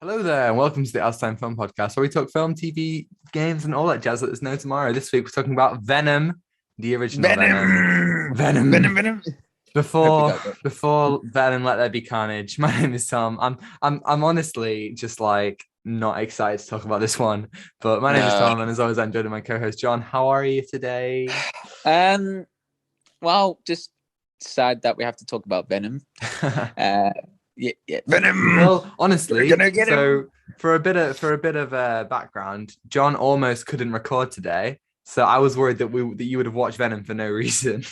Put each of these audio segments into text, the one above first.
Hello there, and welcome to the Us Time Film Podcast, where we talk film, TV, games, and all that jazz that there's no tomorrow. This week we're talking about Venom, the original Venom. Venom, Venom. Venom, Venom. Hope you Before got that. before Venom, Let There Be Carnage. My name is Tom. I'm honestly just like not excited to talk about this one, but my name is No. Tom, and as always, I'm joined by my co-host John. How are you today? Um. Well, just sad that we have to talk about Venom. Yeah. Venom. Well, honestly, We're gonna get so for a bit of background, John almost couldn't record today, so I was worried that you would have watched Venom for no reason.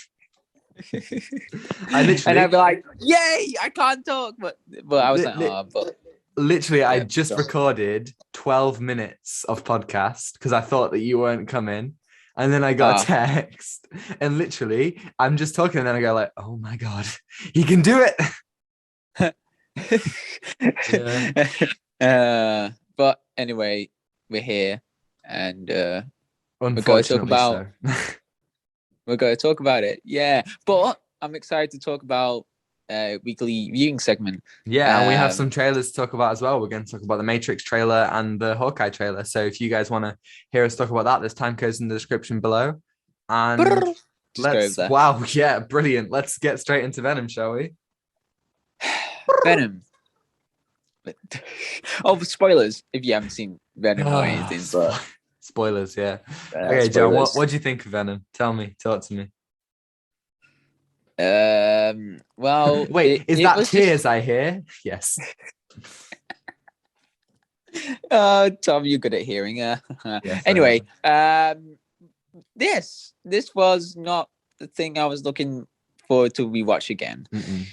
I literally, and I'd be like, "Yay! I can't talk," but I was like, "Oh, but literally, I Yeah, just so- recorded 12 minutes of podcast because I thought that you weren't coming. And then I got a text, and literally, I'm just talking, and then I go like, "Oh my god, he can do it!" But anyway, we're here, and we're going to talk Unfortunately, about so. we're going to talk about it. Yeah, but I'm excited to talk about weekly viewing segment. Yeah, and we have some trailers to talk about as well. We're going to talk about the Matrix trailer and the Hawkeye trailer. So if you guys want to hear us talk about that, there's time codes in the description below. And wow, yeah, brilliant. Let's get straight into Venom, shall we? Venom. Oh, spoilers if you haven't seen Venom or anything. But spoilers, yeah. Okay, John, what do you think of Venom? Tell me, talk to me. Well, wait, is that tears I hear? Yes. Tom, you're good at hearing. Yes, anyway, this was not the thing I was looking forward to rewatch again. Mm-mm.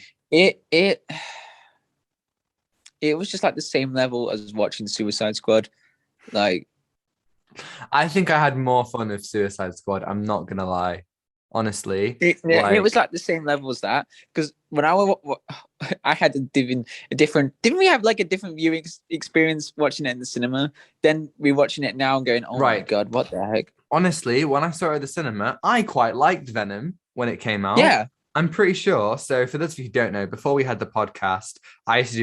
It was just like the same level as watching Suicide Squad. Like, I think I had more fun with Suicide Squad. I'm not gonna lie. Honestly, it was like the same level as that, because when I had a different didn't we have like a different viewing experience watching it in the cinema, then we watching it now and going, oh my god, what the heck. Honestly, when I saw it at the cinema, I quite liked Venom when it came out. Yeah, I'm pretty sure. So for those of you who don't know, before we had the podcast, I used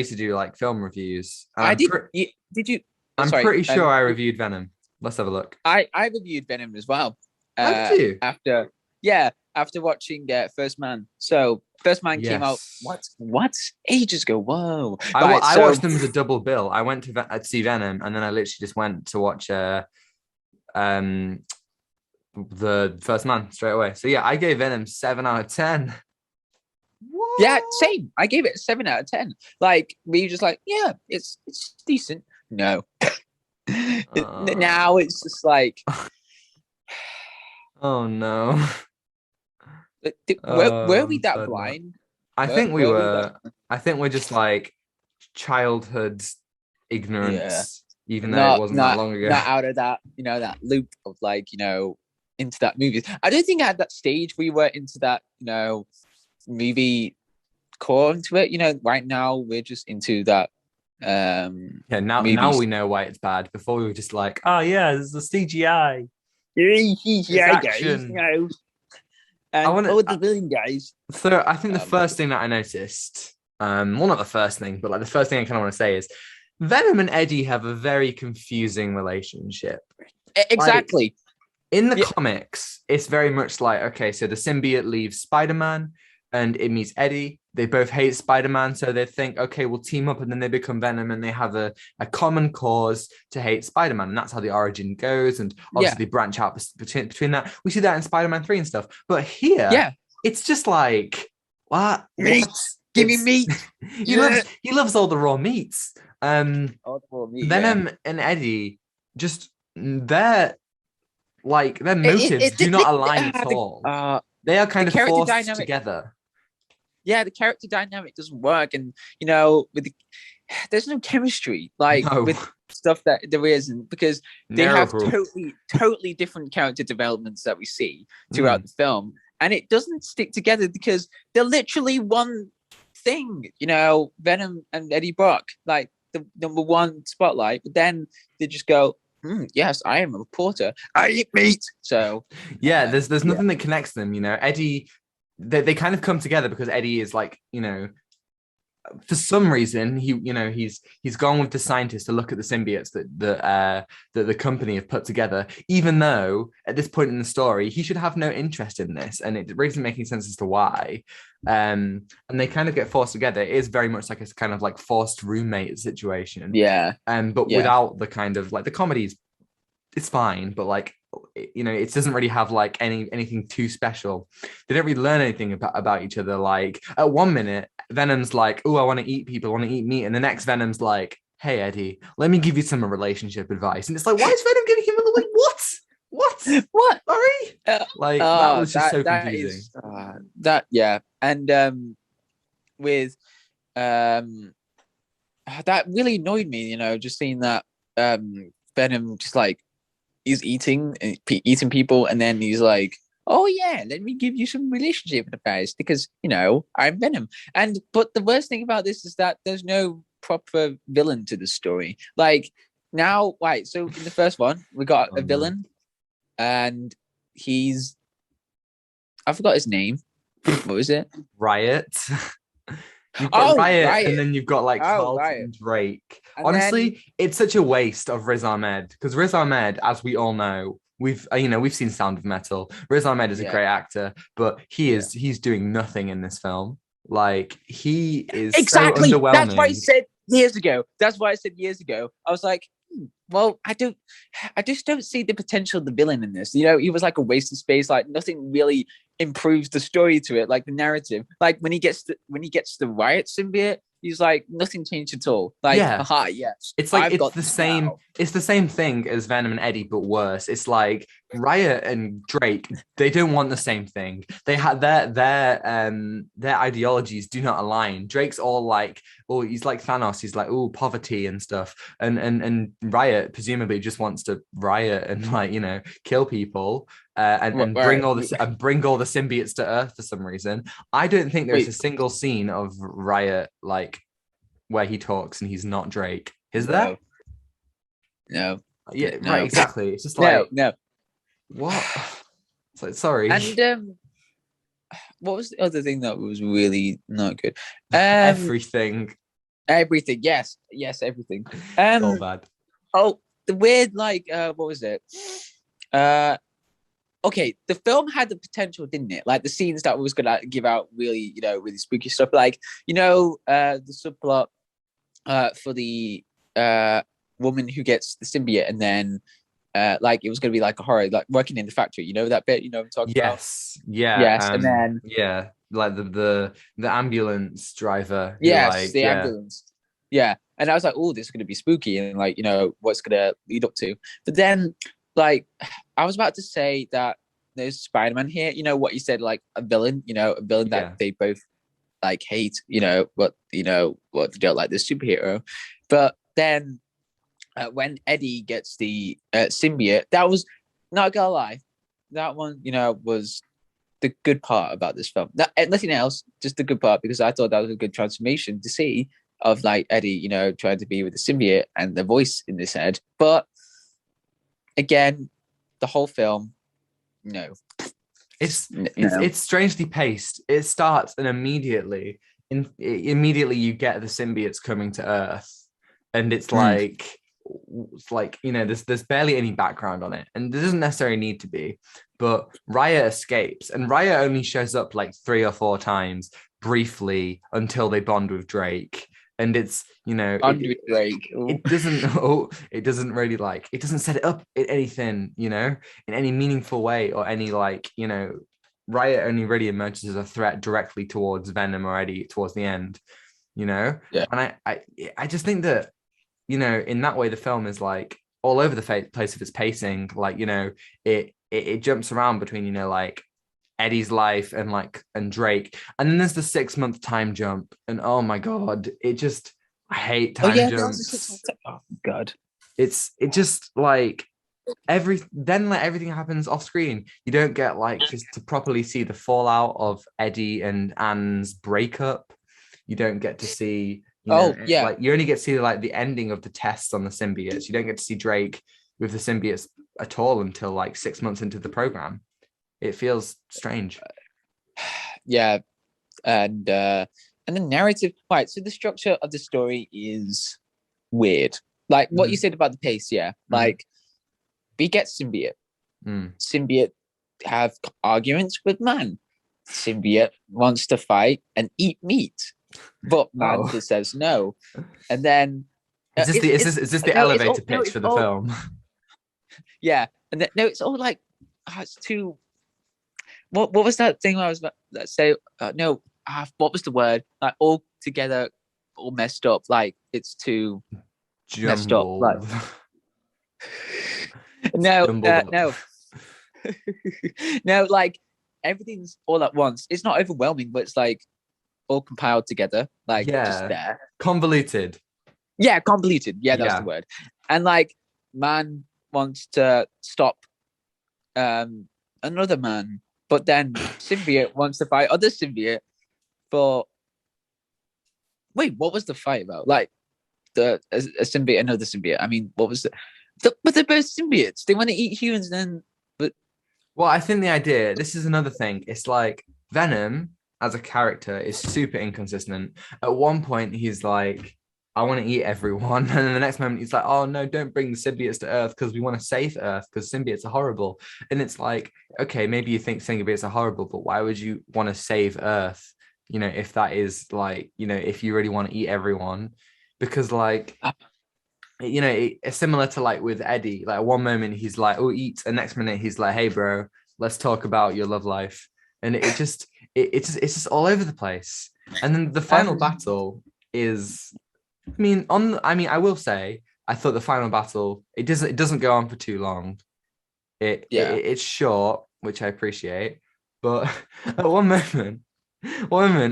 to do like film reviews. And did you I'm pretty sure I reviewed Venom. Let's have a look. I reviewed Venom as well. Did you? After watching First Man. So First Man came out what ages ago. Whoa! I watched them as a double bill. I went to see Venom, and then I literally just went to watch the First Man straight away. So yeah, I gave Venom 7 out of 10. What? Yeah, same. I gave it a 7 out of 10. Like, were you just like, yeah, it's decent? No. Now it's just like, oh no. Were we that blind? I think we were. I think we're just like childhood ignorance, even though it wasn't that long ago. Not out of that, that loop of like, into that movie. I don't think at that stage we were into that, movie core into it. Right now we're just into that. Now we know why it's bad. Before we were just like, oh yeah, there's the CGI. CGI guys, and the villain guys. So I think the first thing that I noticed, well, not the first thing, but like the first thing I kind of want to say is Venom and Eddie have a very confusing relationship. Exactly. Like, in the comics, it's very much like, okay, so the symbiote leaves Spider-Man and it meets Eddie. They both hate Spider-Man, so they think, okay, we'll team up, and then they become Venom, and they have a common cause to hate Spider-Man, and that's how the origin goes. And obviously, they branch out between that. We see that in Spider-Man 3 and stuff. But here, it's just like, what? Meat. Give me meat. He loves all the raw meats. All the raw meat, Venom and Eddie, just their motives do not align at all. They are kind of forced together. Yeah, the character dynamic doesn't work, and there's no chemistry with stuff that there isn't, because they have totally different character developments that we see throughout the film, and it doesn't stick together because they're literally one thing. Venom and Eddie Brock, like the number one spotlight, but then they just go, yes, I am a reporter. I eat meat. So yeah, there's nothing that connects them. Eddie. They kind of come together because Eddie is like, for some reason he's gone with the scientists to look at the symbiotes that the company have put together, even though at this point in the story he should have no interest in this, and it really doesn't make any sense as to why. And they kind of get forced together. It is very much like a kind of like forced roommate situation. Yeah. But without the kind of like the comedies, it's fine, but like it doesn't really have like anything too special. They don't really learn anything about each other. Like at one minute Venom's like, oh, I want to eat people, I want to eat meat, and the next Venom's like, hey Eddie, let me give you some relationship advice. And it's like, why is Venom giving him like what sorry, like that was just so confusing. And with that really annoyed me, just seeing that Venom just like he's eating people, and then he's like, oh yeah, let me give you some relationship advice because I'm Venom. But the worst thing about this is that there's no proper villain to the story. Like now, right? So in the first one, we got a villain, and I forgot his name. What was it? Riot. You've got Riot, and then you've got like Carlton Riot. Drake. And honestly, it's such a waste of Riz Ahmed, because Riz Ahmed, as we all know, we've seen Sound of Metal. Riz Ahmed is a great actor, but he's doing nothing in this film. Like he is exactly so underwhelming. That's what I said years ago. I was like, well, I just don't see the potential of the villain in this. He was like a waste of space. Like nothing really improves the story to it, like the narrative. Like when he gets the Riot symbiote, he's like nothing changed at all. Like, yes, it's like it's the same. Now. It's the same thing as Venom and Eddie, but worse. It's like Riot and Drake. They don't want the same thing. They had their ideologies do not align. Drake's all like, oh, he's like Thanos. He's like, oh, poverty and stuff. And Riot presumably just wants to riot and like kill people. And bring all the symbiotes to Earth for some reason. I don't think there's a single scene of Riot like where he talks and he's not Drake. Is there? No. Yeah, no. Right, exactly. It's just like no. What? It's like, sorry. And what was the other thing that was really not good? Everything. Yes, everything. All bad. Oh, the weird what was it? Okay, the film had the potential, didn't it? Like the scenes that was gonna give out really, really spooky stuff. Like, the subplot for the woman who gets the symbiote, and then like it was gonna be like a horror, like working in the factory. That bit, I'm talking about. Yes, and then like the ambulance driver. Yes, the ambulance. Yeah, and I was like, oh, this is gonna be spooky, and like what's gonna lead up to. But then, like, I was about to say that there's Spider-Man here. What you said, like a villain. A villain that they both like hate. What they don't like this superhero. But then when Eddie gets the symbiote, that was not gonna lie. That one, was the good part about this film. Nothing else, just the good part, because I thought that was a good transformation to see of like Eddie, trying to be with the symbiote and the voice in his head. But again, the whole film, it's strangely paced. It starts and immediately you get the symbiotes coming to Earth, and it's like there's barely any background on it, and there doesn't necessarily need to be. But Riot escapes, and Riot only shows up like 3 or 4 times briefly until they bond with Drake. And it's it doesn't really like, it doesn't set it up in anything in any meaningful way, or any like Riot only really emerges as a threat directly towards Venom or Eddie towards the end. And I just think that in that way the film is like all over the place of its pacing. Like it jumps around between like Eddie's life and Drake, and then there's the 6-month time jump, and oh my god, I hate time jumps. Oh god, it just like everything happens off screen. You don't get like just to properly see the fallout of Eddie and Anne's breakup. You don't get to see like you only get to see like the ending of the tests on the symbiotes. You don't get to see Drake with the symbiotes at all until like 6 months into the program. It feels strange. Yeah, and And the narrative, right? So the structure of the story is weird. Like what you said about the pace, yeah. Like we get symbiote. Symbiote have arguments with man. Symbiote wants to fight and eat meat, but man just says no. And then is this the elevator pitch for the film? Yeah, and no, it's all like it's too. What was that thing I was about to say? No, what was the word? Like all together, all messed up. Like it's too messed up. Like no. No, like everything's all at once. It's not overwhelming, but it's like all compiled together, like just there. Convoluted. Yeah, convoluted. Yeah, that's the word. And like man wants to stop another man, but then symbiote wants to fight other symbiote for wait, what was the fight about? Like a symbiote, another symbiote. I mean, what was but they're both symbiotes. They want to eat humans then. Well, I think the idea, this is another thing. It's like Venom as a character is super inconsistent. At one point, he's like, I want to eat everyone. And then the next moment, he's like, oh, no, don't bring the symbiotes to Earth because we want to save Earth because symbiotes are horrible. And it's like, okay, maybe you think symbiotes are horrible, but why would you want to save Earth? You know, if that is like, you know, if you really want to eat everyone, because like, you know, it's similar to like with Eddie. Like one moment he's like, "Oh, eat," and next minute he's like, "Hey, bro, let's talk about your love life." And it's just all over the place. And then the final battle is, I will say, I thought the final battle it doesn't go on for too long. It's short, which I appreciate, but at one moment,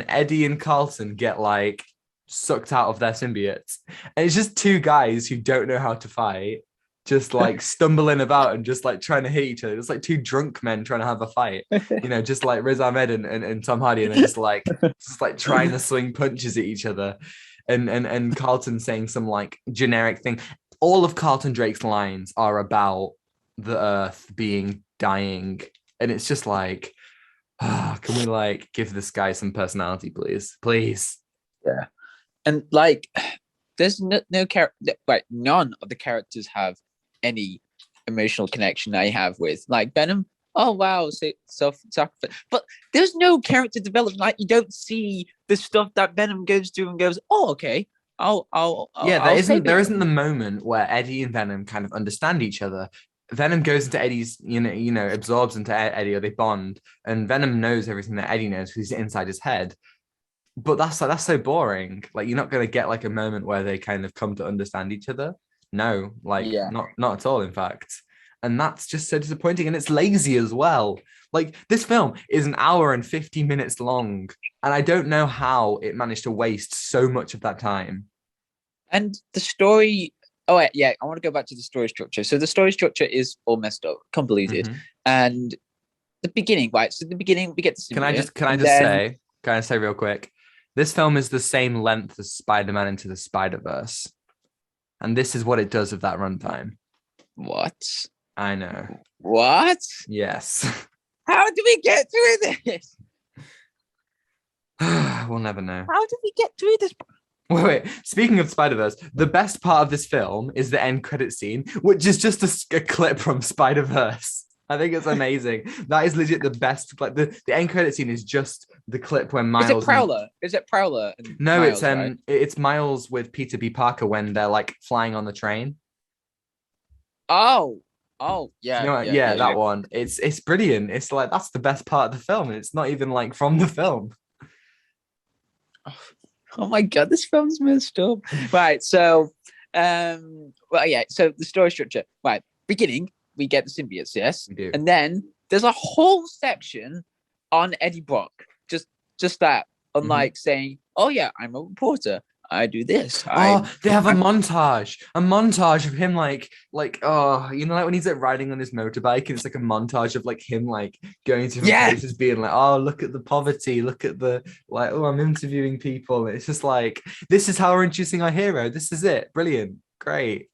Eddie and Carlton get like sucked out of their symbiotes, and it's just two guys who don't know how to fight just like stumbling about and just like trying to hit each other. It's like two drunk men trying to have a fight, you know, just like Riz Ahmed and Tom Hardy, and they're just like trying to swing punches at each other, and Carlton saying some like generic thing. All of Carlton Drake's lines are about the Earth being dying, and it's just like, can we like give this guy some personality, please? Yeah. And like, there's no character. Like, none of the characters have any emotional connection I have with. Like Venom, oh wow, self-sacrifice. But there's no character development. Like you don't see the stuff that Venom goes through and goes, oh okay, there isn't the moment where Eddie and Venom kind of understand each other. Venom goes into Eddie's, absorbs into Eddie, or they bond, and Venom knows everything that Eddie knows because he's inside his head. But that's so boring. Like you're not going to get like a moment where they kind of come to understand each other. No, not at all, in fact. And that's just so disappointing, and it's lazy as well. Like this film is an hour and 50 minutes long, and I don't know how it managed to waste so much of that time. And the story. Oh yeah, I want to go back to the story structure. So the story structure is all messed up, convoluted, and the beginning, right? So the beginning, we get to. Can I say real quick? This film is the same length as Spider-Man Into the Spider-Verse. And this is what it does with that runtime. What? I know. What? Yes. How do we get through this? We'll never know. How did we get through this? Wait. Speaking of Spider-Verse, the best part of this film is the end credit scene, which is just a clip from Spider-Verse. I think it's amazing. That is legit the best. Like the end credit scene is just the clip when Miles. Is it Prowler? No, Miles, it's Miles with Peter B. Parker when they're like flying on the train. Oh, yeah. That one. It's brilliant. It's like that's the best part of the film. It's not even like from the film. Oh my god, this film's messed up. Right, so so the story structure. Right, beginning. We get the symbiotes, yes, and then there's a whole section on Eddie Brock, just that, unlike saying, "Oh yeah, I'm a reporter, I do this." They have a montage of him like when he's like riding on his motorbike, and it's like a montage of like him like going to places, being like, "Oh, look at the poverty, look at the like, oh, I'm interviewing people." And it's just like, this is how we're introducing our hero. This is it, brilliant, great.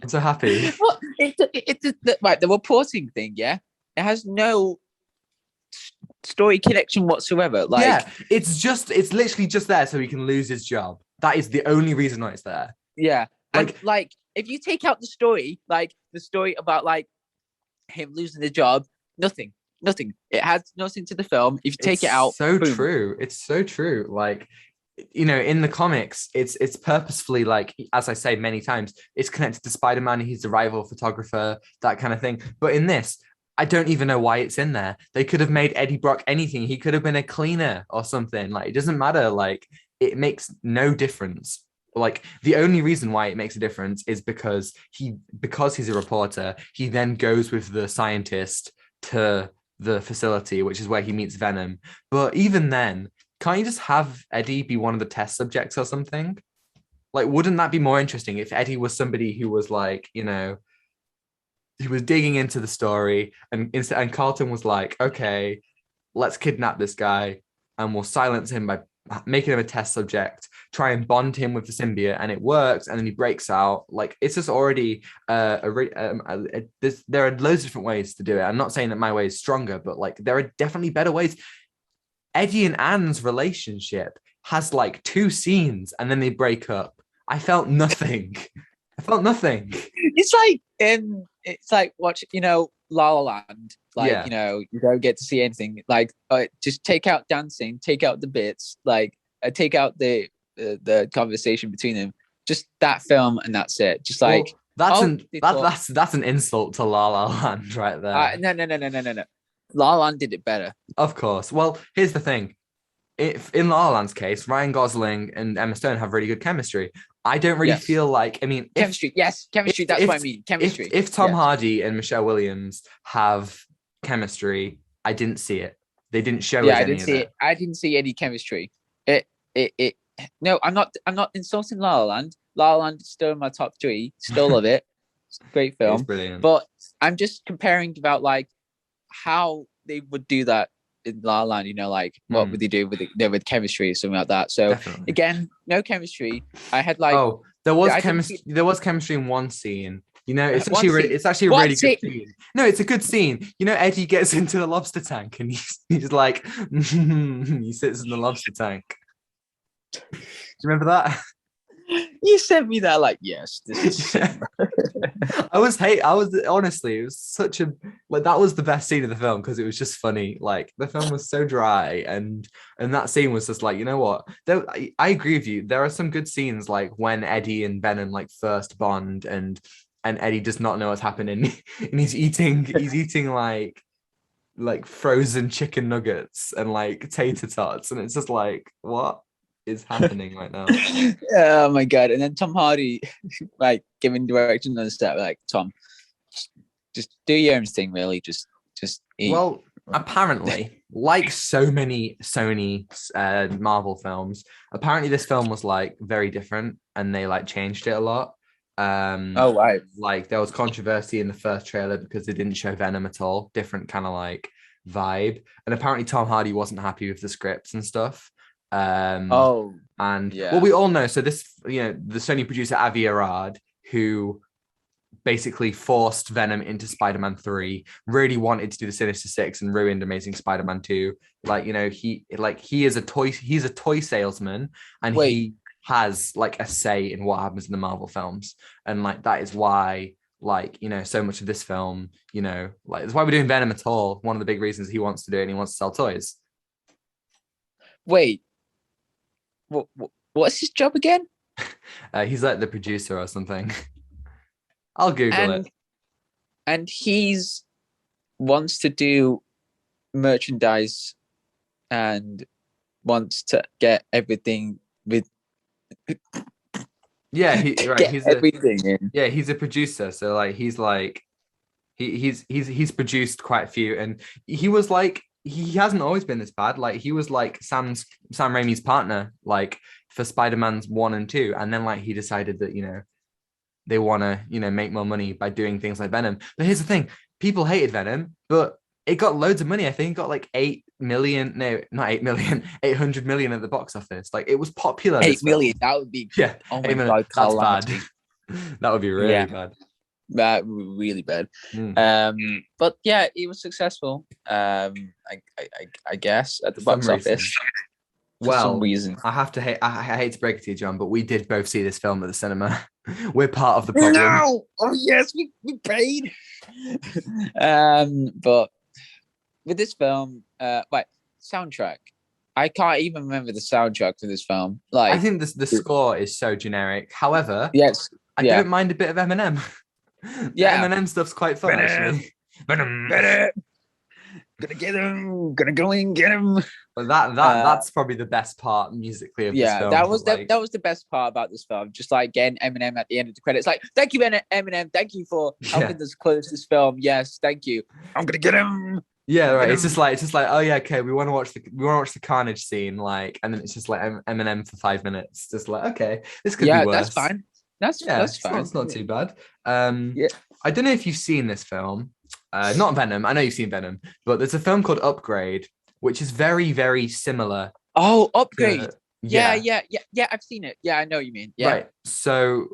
I'm so happy. Well, it's the reporting thing, yeah. It has no story connection whatsoever. Like, yeah, it's literally just there so he can lose his job. That is the only reason why it's there. Yeah, and like if you take out the story about like him losing the job, nothing. It has nothing to the film. If you take it out, so boom. true. It's so true. Like, you know, in the comics, it's purposefully, like, as I say many times, it's connected to Spider-Man. He's the rival photographer, that kind of thing. But in this, I don't even know why it's in there. They could have made Eddie Brock anything. He could have been a cleaner or something. Like, it doesn't matter. Like, it makes no difference. Like, the only reason why it makes a difference is because he's a reporter. He then goes with the scientist to the facility, which is where he meets Venom. But even then, can't you just have Eddie be one of the test subjects or something? Like, wouldn't that be more interesting if Eddie was somebody who was like, you know, he was digging into the story, and Carlton was like, okay, let's kidnap this guy and we'll silence him by making him a test subject, try and bond him with the symbiote, and it works, and then he breaks out. Like, it's just already there are loads of different ways to do it. I'm not saying that my way is stronger, but like, there are definitely better ways. Eddie and Anne's relationship has like 2 scenes and then they break up. I felt nothing. It's like watch, you know, La La Land. Like, yeah. You know, you don't get to see anything. Like, just take out dancing, take out the bits, like take out the conversation between them. Just that film, and that's it. Just like, well, that's an insult to La La Land right there. No. La La Land did it better. Of course. Well, here's the thing. If in La La Land's case, Ryan Gosling and Emma Stone have really good chemistry. I don't really feel like, I mean, chemistry. Chemistry. That's what I mean. Chemistry. If Tom Hardy and Michelle Williams have chemistry, I didn't see it. They didn't show us any of it. I didn't see any chemistry. No, I'm not insulting La La Land. La La Land is still in my top 3. Still love it. It's a great film. It's brilliant. But I'm just comparing about like how they would do that in La La Land, you know, like what would they do with chemistry or something like that. So definitely. Again, no chemistry. I had like there was chemistry. There was chemistry in one scene. You know, it's actually a really good scene. No, it's a good scene. You know, Eddie gets into the lobster tank and he's like, he sits in the lobster tank. Do you remember that? You sent me that, like, yes, this is I was honestly, it was such a, like, that was the best scene of the film because it was just funny. Like, the film was so dry, and that scene was just like, you know what, I agree with you, there are some good scenes, like when Eddie and Venom like first bond, and Eddie does not know what's happening and he's eating like frozen chicken nuggets and like tater tots, and it's just like, what is happening right now? Oh my god. And then Tom Hardy like giving direction on the set, like, Tom, just do your own thing, really, just eat. Well, apparently, like so many Sony Marvel films, apparently this film was like very different and they like changed it a lot. Oh right. Like, there was controversy in the first trailer because they didn't show Venom at all, different kind of like vibe, and apparently Tom Hardy wasn't happy with the scripts and stuff. Well, we all know, so this, you know, the Sony producer Avi Arad, who basically forced Venom into Spider-Man 3, really wanted to do the Sinister Six and ruined Amazing Spider-Man 2. Like, you know, he's a toy salesman, and he has like a say in what happens in the Marvel films, and like that is why, like, you know, so much of this film, you know, like, that's why we're doing Venom at all. One of the big reasons he wants to do it, and he wants to sell toys. Wait, what's his job again? He's like the producer or something. I'll Google it. And he's wants to do merchandise and wants to get everything with. Yeah, he's everything in. Yeah, he's a producer. So like, he's like, he's produced quite a few, and he was like, he hasn't always been this bad. Like, he was like Sam Raimi's partner, like, for Spider-Man's 1 and 2, and then like he decided that, you know, they want to, you know, make more money by doing things like Venom. But here's the thing: people hated Venom, but it got loads of money. I think it got like 800 million at the box office. Like, it was popular. 8 million. That would be, yeah. Oh my god, that's bad. That would be really bad. really bad. But yeah, it was successful. I guess at the box office. For some reason. I hate to break it to you, John, but we did both see this film at the cinema. We're part of the problem. No! Oh yes, we paid. But with this film, soundtrack. I can't even remember the soundtrack to this film. Like, I think the score is so generic. However, yes, I don't mind a bit of Eminem. Yeah, Eminem stuff's quite fun, actually. Gonna get him. Gonna go and get him. But that's probably the best part musically of this film. That was the best part about this film. Just like getting Eminem at the end of the credits, like, thank you, Eminem. Thank you for helping us close this film. Yes, thank you. I'm gonna get him. Yeah, right. It's just like, oh yeah, okay. We want to watch the carnage scene, like, and then it's just like Eminem for 5 minutes. Just like, okay, this could be worse. That's fine. That's fine. It's not too bad. I don't know if you've seen this film. Not Venom. I know you've seen Venom, but there's a film called Upgrade, which is very, very similar. Oh, Upgrade. Yeah. I've seen it. Yeah, I know what you mean. Yeah. Right. So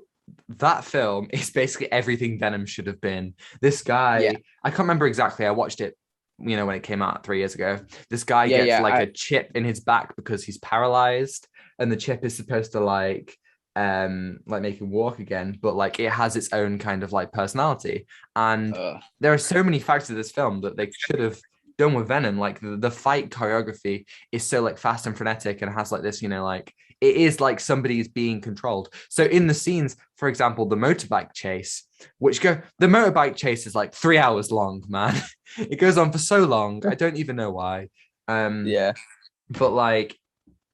that film is basically everything Venom should have been. This guy, I can't remember exactly. I watched it, when it came out 3 years ago. This guy gets a chip in his back because he's paralyzed, and the chip is supposed to like make him walk again, but like it has its own kind of like personality. And there are so many facts of this film that they should have done with Venom. Like the fight choreography is so like fast and frenetic, and has like this, like it is like somebody's being controlled. So in the scenes, for example, the motorbike chase, the motorbike chase is like 3 hours long, man. It goes on for so long. I don't even know why. But like,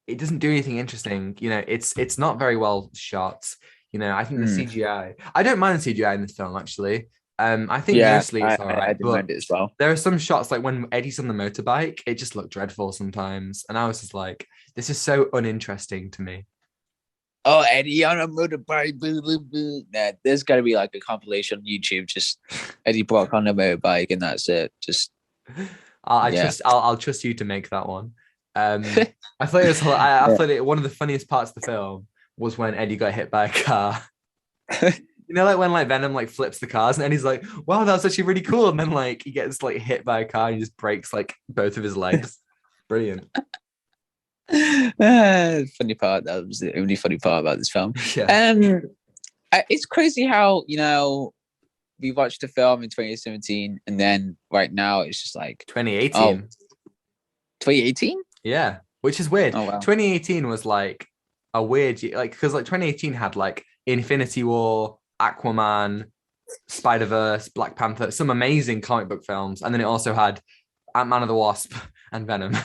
it doesn't do anything interesting. It's not very well shot. I think the CGI, I don't mind the CGI in this film, actually. I think mostly it's all right. I didn't mind it as well. There are some shots, like when Eddie's on the motorbike, it just looked dreadful sometimes. And I was just like, this is so uninteresting to me. Oh, Eddie on a motorbike. Boo, boo, boo. Nah, there's got to be like a compilation on YouTube, just Eddie Brock on a motorbike, and that's it. Just I'll trust you to make that one. I thought one of the funniest parts of the film was when Eddie got hit by a car. Like when like Venom like flips the cars, and Eddie's like, wow, that was actually really cool. And then like he gets like hit by a car and he just breaks like both of his legs. Brilliant. Funny part. That was the only funny part about this film. It's crazy how we watched the film in 2017, and then right now it's just like 2018. 2018? Yeah, which is weird. Oh, wow. 2018 was like a weird year, like, because like 2018 had like Infinity War, Aquaman, Spider-Verse, Black Panther, some amazing comic book films, and then it also had Ant-Man and the Wasp and Venom.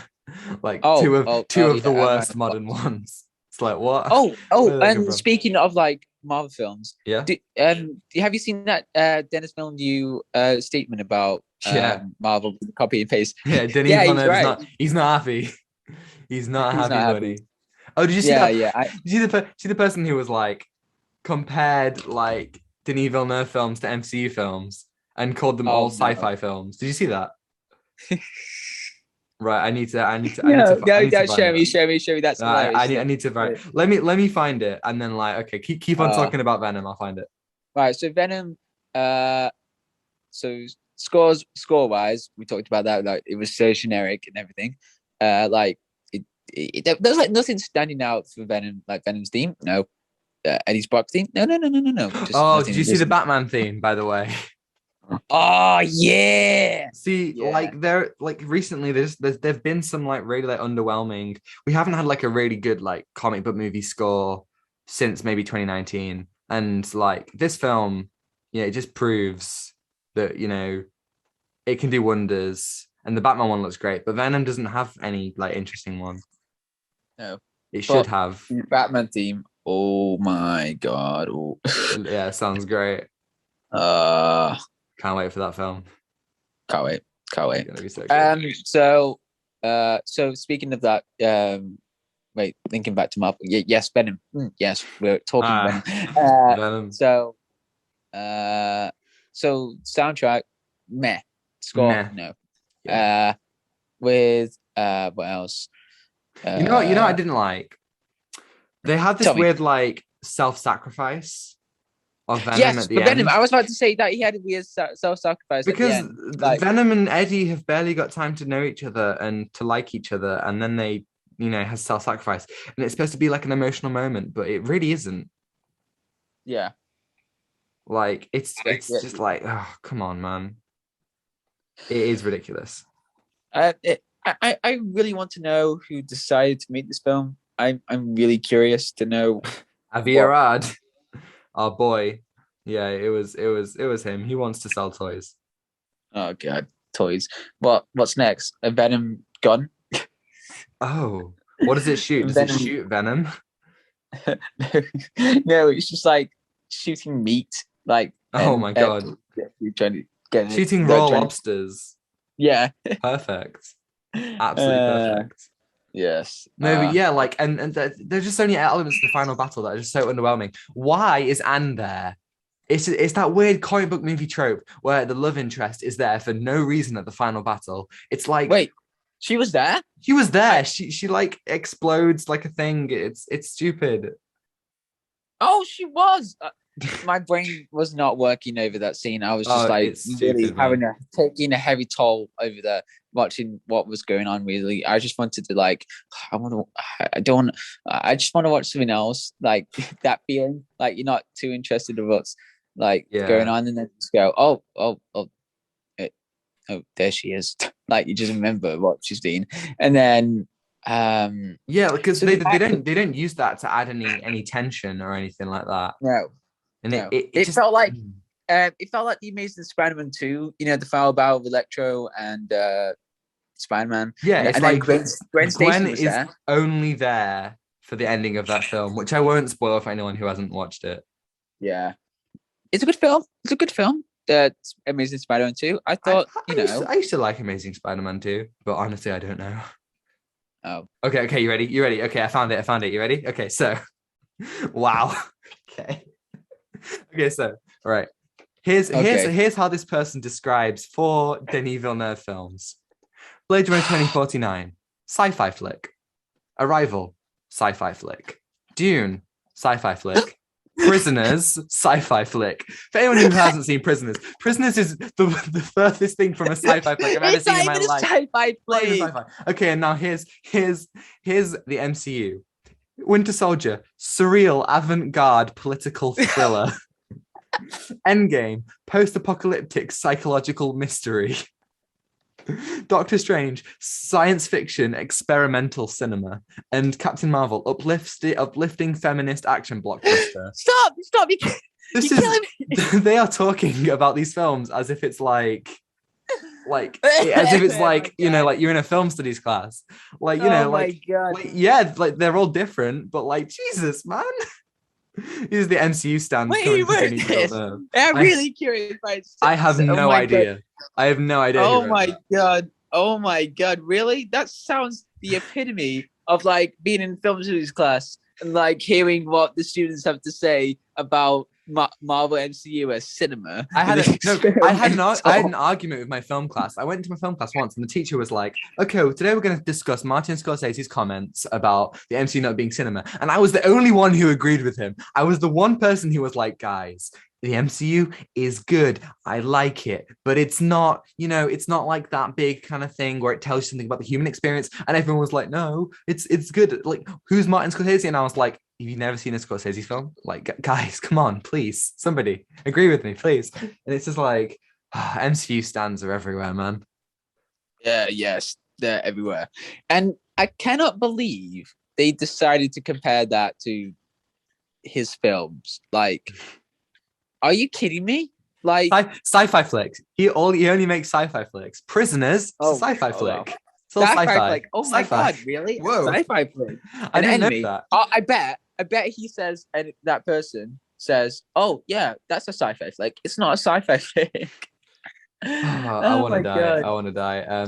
Like two of the worst modern ones. It's like, what? And speaking of like Marvel films, have you seen that Dennis Villeneuve statement about Marvel copy and paste? Yeah, he's not happy. He's not happy, buddy. Oh, did you see that? Did you see the person who was like compared like Denis Villeneuve films to MCU films and called them all sci-fi films? Did you see that? Right, I need to show me. That's hilarious. I need to find. Let me find it, and then like, okay, keep on talking about Venom. I'll find it. Right, so Venom. So score wise, we talked about that. Like, it was so generic and everything. Like there's like nothing standing out for Venom, like Venom's theme. No, Eddie's Brock theme. No. Did you see the Batman theme, by the way? Oh yeah. See, like there, like recently, there've been some like really like underwhelming. We haven't had like a really good like comic book movie score since maybe 2019, and like this film, it just proves that it can do wonders. And the Batman one looks great, but Venom doesn't have any like interesting one. No, it should have. Batman theme. Oh my god. Oh. Yeah, sounds great. Can't wait for that film. Can't wait. It's gonna be so good. So speaking of that, thinking back to Marvel. Yes, Venom. Yes, we're talking Venom. So soundtrack, meh. Score, no. Yeah. With what else? You know what I didn't like? They had this weird like self-sacrifice of Venom Yes, at the but Venom. end. I was about to say that he had a weird self-sacrifice at the Because end. Like, Venom and Eddie have barely got time to know each other and to like each other, and then they, has self-sacrifice, and it's supposed to be like an emotional moment, but it really isn't. yeah, Like it's yeah. just like, oh, come on, man. It is ridiculous. I really want to know who decided to make this film. I'm really curious to know Avi what. Arad, our boy. Yeah, it was him. He wants to sell toys. Oh god, toys. What's next? A Venom gun? Oh, what does it shoot? Does it Venom. shoot venom? No, it's just like shooting meat. Like, Oh my god. trying to get it. Shooting raw lobsters. Yeah. Perfect. Absolutely perfect. Yes. No, but yeah, like, and there's just so many elements of the final battle that are just so underwhelming. Why is Anne there? It's that weird comic book movie trope where the love interest is there for no reason at the final battle. It's like, wait, she was there? She was there. She like explodes like a thing. It's stupid. Oh, she was. My brain was not working over that scene. I was just like really taking a heavy toll over there, watching what was going on. Really, I just wanted to like, I just want to watch something else. Like that feeling, like you're not too interested in what's like going on, and then just go, oh, there she is. Like you just remember what she's been, and then because they don't use that to add any tension or anything like that. No. And no. it just felt like the Amazing Spider-Man 2, the final battle of Electro and Spider-Man. Yeah, and it's like Gwen Stacy was there. Only there for the ending of that film, which I won't spoil for anyone who hasn't watched it. Yeah, it's a good film. It's a good film. Amazing Spider-Man 2. I thought I used to like Amazing Spider-Man 2, but honestly, I don't know. Oh, okay. You ready? Okay, I found it. You ready? Okay, so wow. Okay, so all right. Here's how this person describes 4 Denis Villeneuve films. Blade Runner 2049, sci-fi flick. Arrival, sci-fi flick. Dune, sci-fi flick. Prisoners, sci-fi flick. For anyone who hasn't seen Prisoners is the furthest thing from a sci-fi flick I've ever seen in my life. Sci-fi flick. Okay, and now here's the MCU. Winter Soldier, surreal avant-garde political thriller. Endgame, post-apocalyptic psychological mystery. Doctor Strange, science fiction experimental cinema. And Captain Marvel, uplifting feminist action blockbuster. Stop! They are talking about these films as if it's like as if it's like like you're in a film studies class, like my God. Like they're all different, but like Jesus, man. These are the MCU stands. I'm really curious. I have no idea. I have no idea. Oh my God! Really? That sounds the epitome of like being in film studies class and like hearing what the students have to say about Marvel MCU as cinema. I had an argument with my film class. I went to my film class once and the teacher was like, okay, well, today we're going to discuss Martin Scorsese's comments about the MCU not being cinema. And I was the only one who agreed with him. I was the one person who was like, guys, the MCU is good. I like it, but it's not, it's not like that big kind of thing where it tells you something about the human experience. And everyone was like, no, it's good. Like, who's Martin Scorsese? And I was like, have you never seen a Scorsese film? Like, guys, come on, please. Somebody agree with me, please. And it's just like, MCU stands are everywhere, man. Yeah, yes, they're everywhere. And I cannot believe they decided to compare that to his films. Like, are you kidding me? Like sci-fi flicks. He only makes sci-fi flicks. Prisoners, sci-fi flick. It's all sci-fi. Like, oh my God, really? Whoa. Sci-fi flick. I didn't know that. I bet he says, and that person says, "Oh yeah, that's a sci-fi flick. It's not a sci-fi flick." I want to die.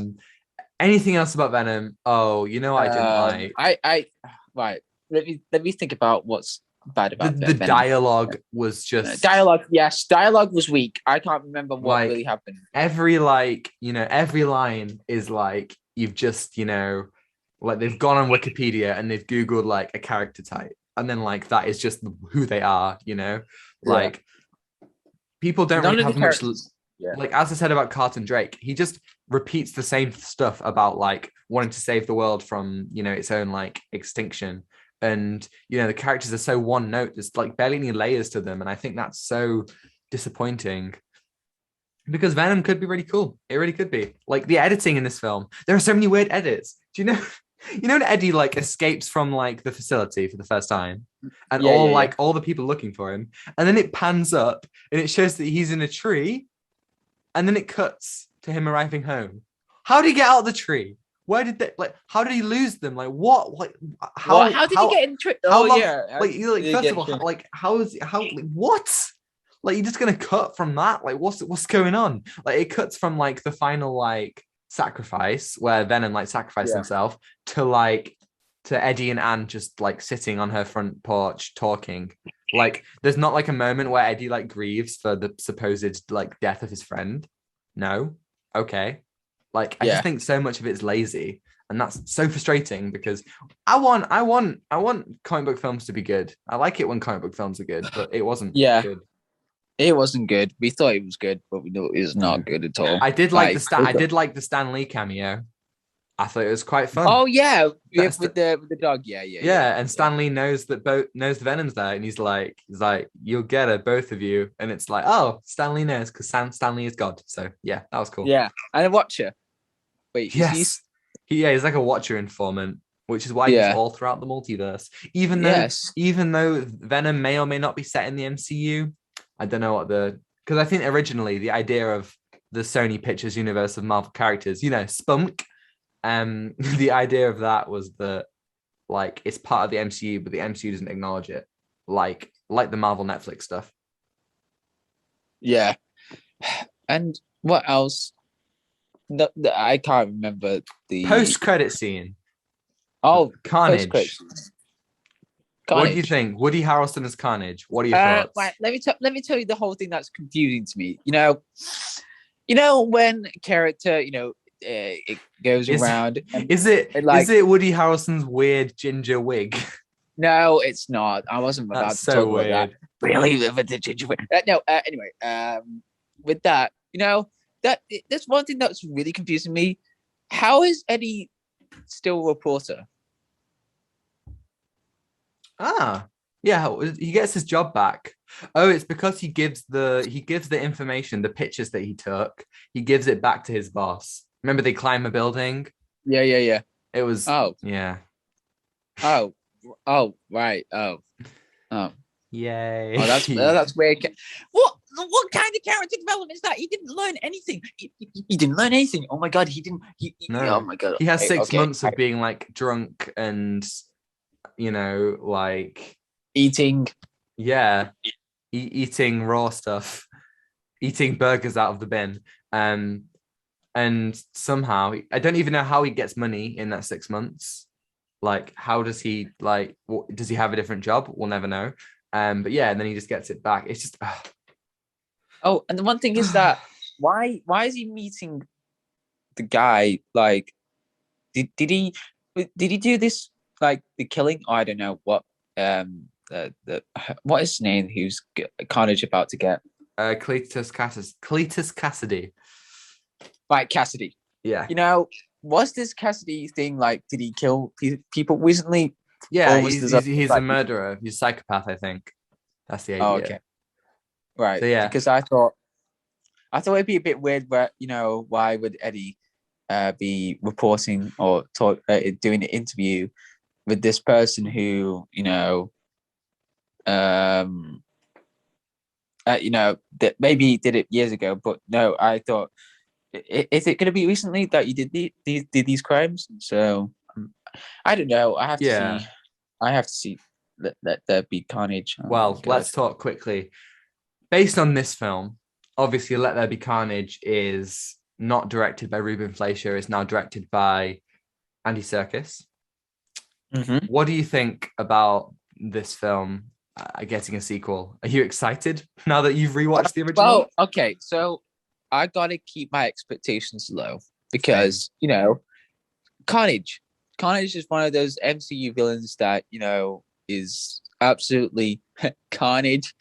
Anything else about Venom? Oh, I didn't like. Right. Let me think about what's bad about the dialogue was just dialogue. Yes, dialogue was weak. I can't remember what really happened. Every every line is like you've just like they've gone on Wikipedia and they've googled like a character type, and then like that is just who they are. Like people don't None really of the have much. characters. Yeah. Like as I said about Carlton Drake, he just repeats the same stuff about like wanting to save the world from its own like extinction, and the characters are so one note. There's like barely any layers to them, and I think that's so disappointing. Because Venom could be really cool. It really could be. Like the editing in this film, there are so many weird edits. Do you know? When Eddie like escapes from like the facility for the first time, and all the people looking for him, and then it pans up and it shows that he's in a tree, and then it cuts to him arriving home. How did he get out of the tree? Where did they like? How did he lose them? Like what? Like how? Well, how did he get in the tree? First of all, what? Like you're just gonna cut from that? Like what's going on? Like it cuts from like the final like sacrifice where Venom like sacrificed himself to Eddie and Anne just like sitting on her front porch talking. Like there's not like a moment where Eddie like grieves for the supposed like death of his friend. No. Okay. Like I just think so much of it's lazy, and that's so frustrating because I want comic book films to be good. I like it when comic book films are good, but it wasn't good. It wasn't good. We thought it was good, but we knew it was not good at all. I did like the Stan Lee cameo. I thought it was quite fun. Oh yeah, with the dog. Yeah. And Stan Lee knows Venom's there, and he's like, you'll get her, both of you. And it's like, oh, Stan Lee knows because Stan Lee is God. So yeah, that was cool. Yeah, and a Watcher. Wait, he's like a Watcher informant, which is why he's all throughout the multiverse. Even though Venom may or may not be set in the MCU. I don't know because I think originally the idea of the Sony Pictures universe of Marvel characters, Spunk, the idea of that was that like it's part of the MCU, but the MCU doesn't acknowledge it, like the Marvel Netflix stuff. Yeah, and what else? I can't remember the post-credit scene. Oh, Carnage. What do you think? Woody Harrelson as Carnage. What are your thoughts? Right, let me tell you the whole thing that's confusing to me. When a character, it goes around. Is it Woody Harrelson's weird ginger wig? No, it's not. I wasn't about to talk about that. Really, with the ginger wig? No. Anyway, with that, that's one thing that's really confusing me. How is Eddie still a reporter? Yeah, he gets his job back. Oh, it's because he gives the information, the pictures that he took, he gives it back to his boss. Remember they climb a building? Yeah. It was yeah. Oh, right. Oh. Yay. Oh, that's weird. What kind of character development is that? He didn't learn anything. He didn't learn anything. Oh my god, he didn't. Oh my god. He has 6 months of being like drunk and like eating. Yeah, eating raw stuff, eating burgers out of the bin. And somehow I don't even know how he gets money in that 6 months. Like, how does he does he have a different job? We'll never know. But yeah, and then he just gets it back. It's just. Oh, and the one thing is that why is he meeting the guy? Like, did he do this like the killing? Oh, I don't know what what is his name? Who's Carnage about to get? Cletus Cassidy. Right, Cassidy. Yeah. Was this Cassidy thing like? Did he kill people recently? Yeah, he's a murderer. He's a psychopath. I think that's the idea. Oh, okay. Right. So, yeah. Because I thought it'd be a bit weird, where why would Eddie be reporting or doing an interview with this person who that maybe did it years ago, but no, I thought, is it going to be recently that you did these crimes? So I don't know. I have to see. Let there be carnage. Well, let's talk quickly. Based on this film, obviously, Let There Be Carnage is not directed by Ruben Fleischer. It's now directed by Andy Serkis. Mm-hmm. What do you think about this film getting a sequel? Are you excited now that you've rewatched the original? Well, okay, so I gotta keep my expectations low because Carnage is one of those MCU villains that is absolutely carnage.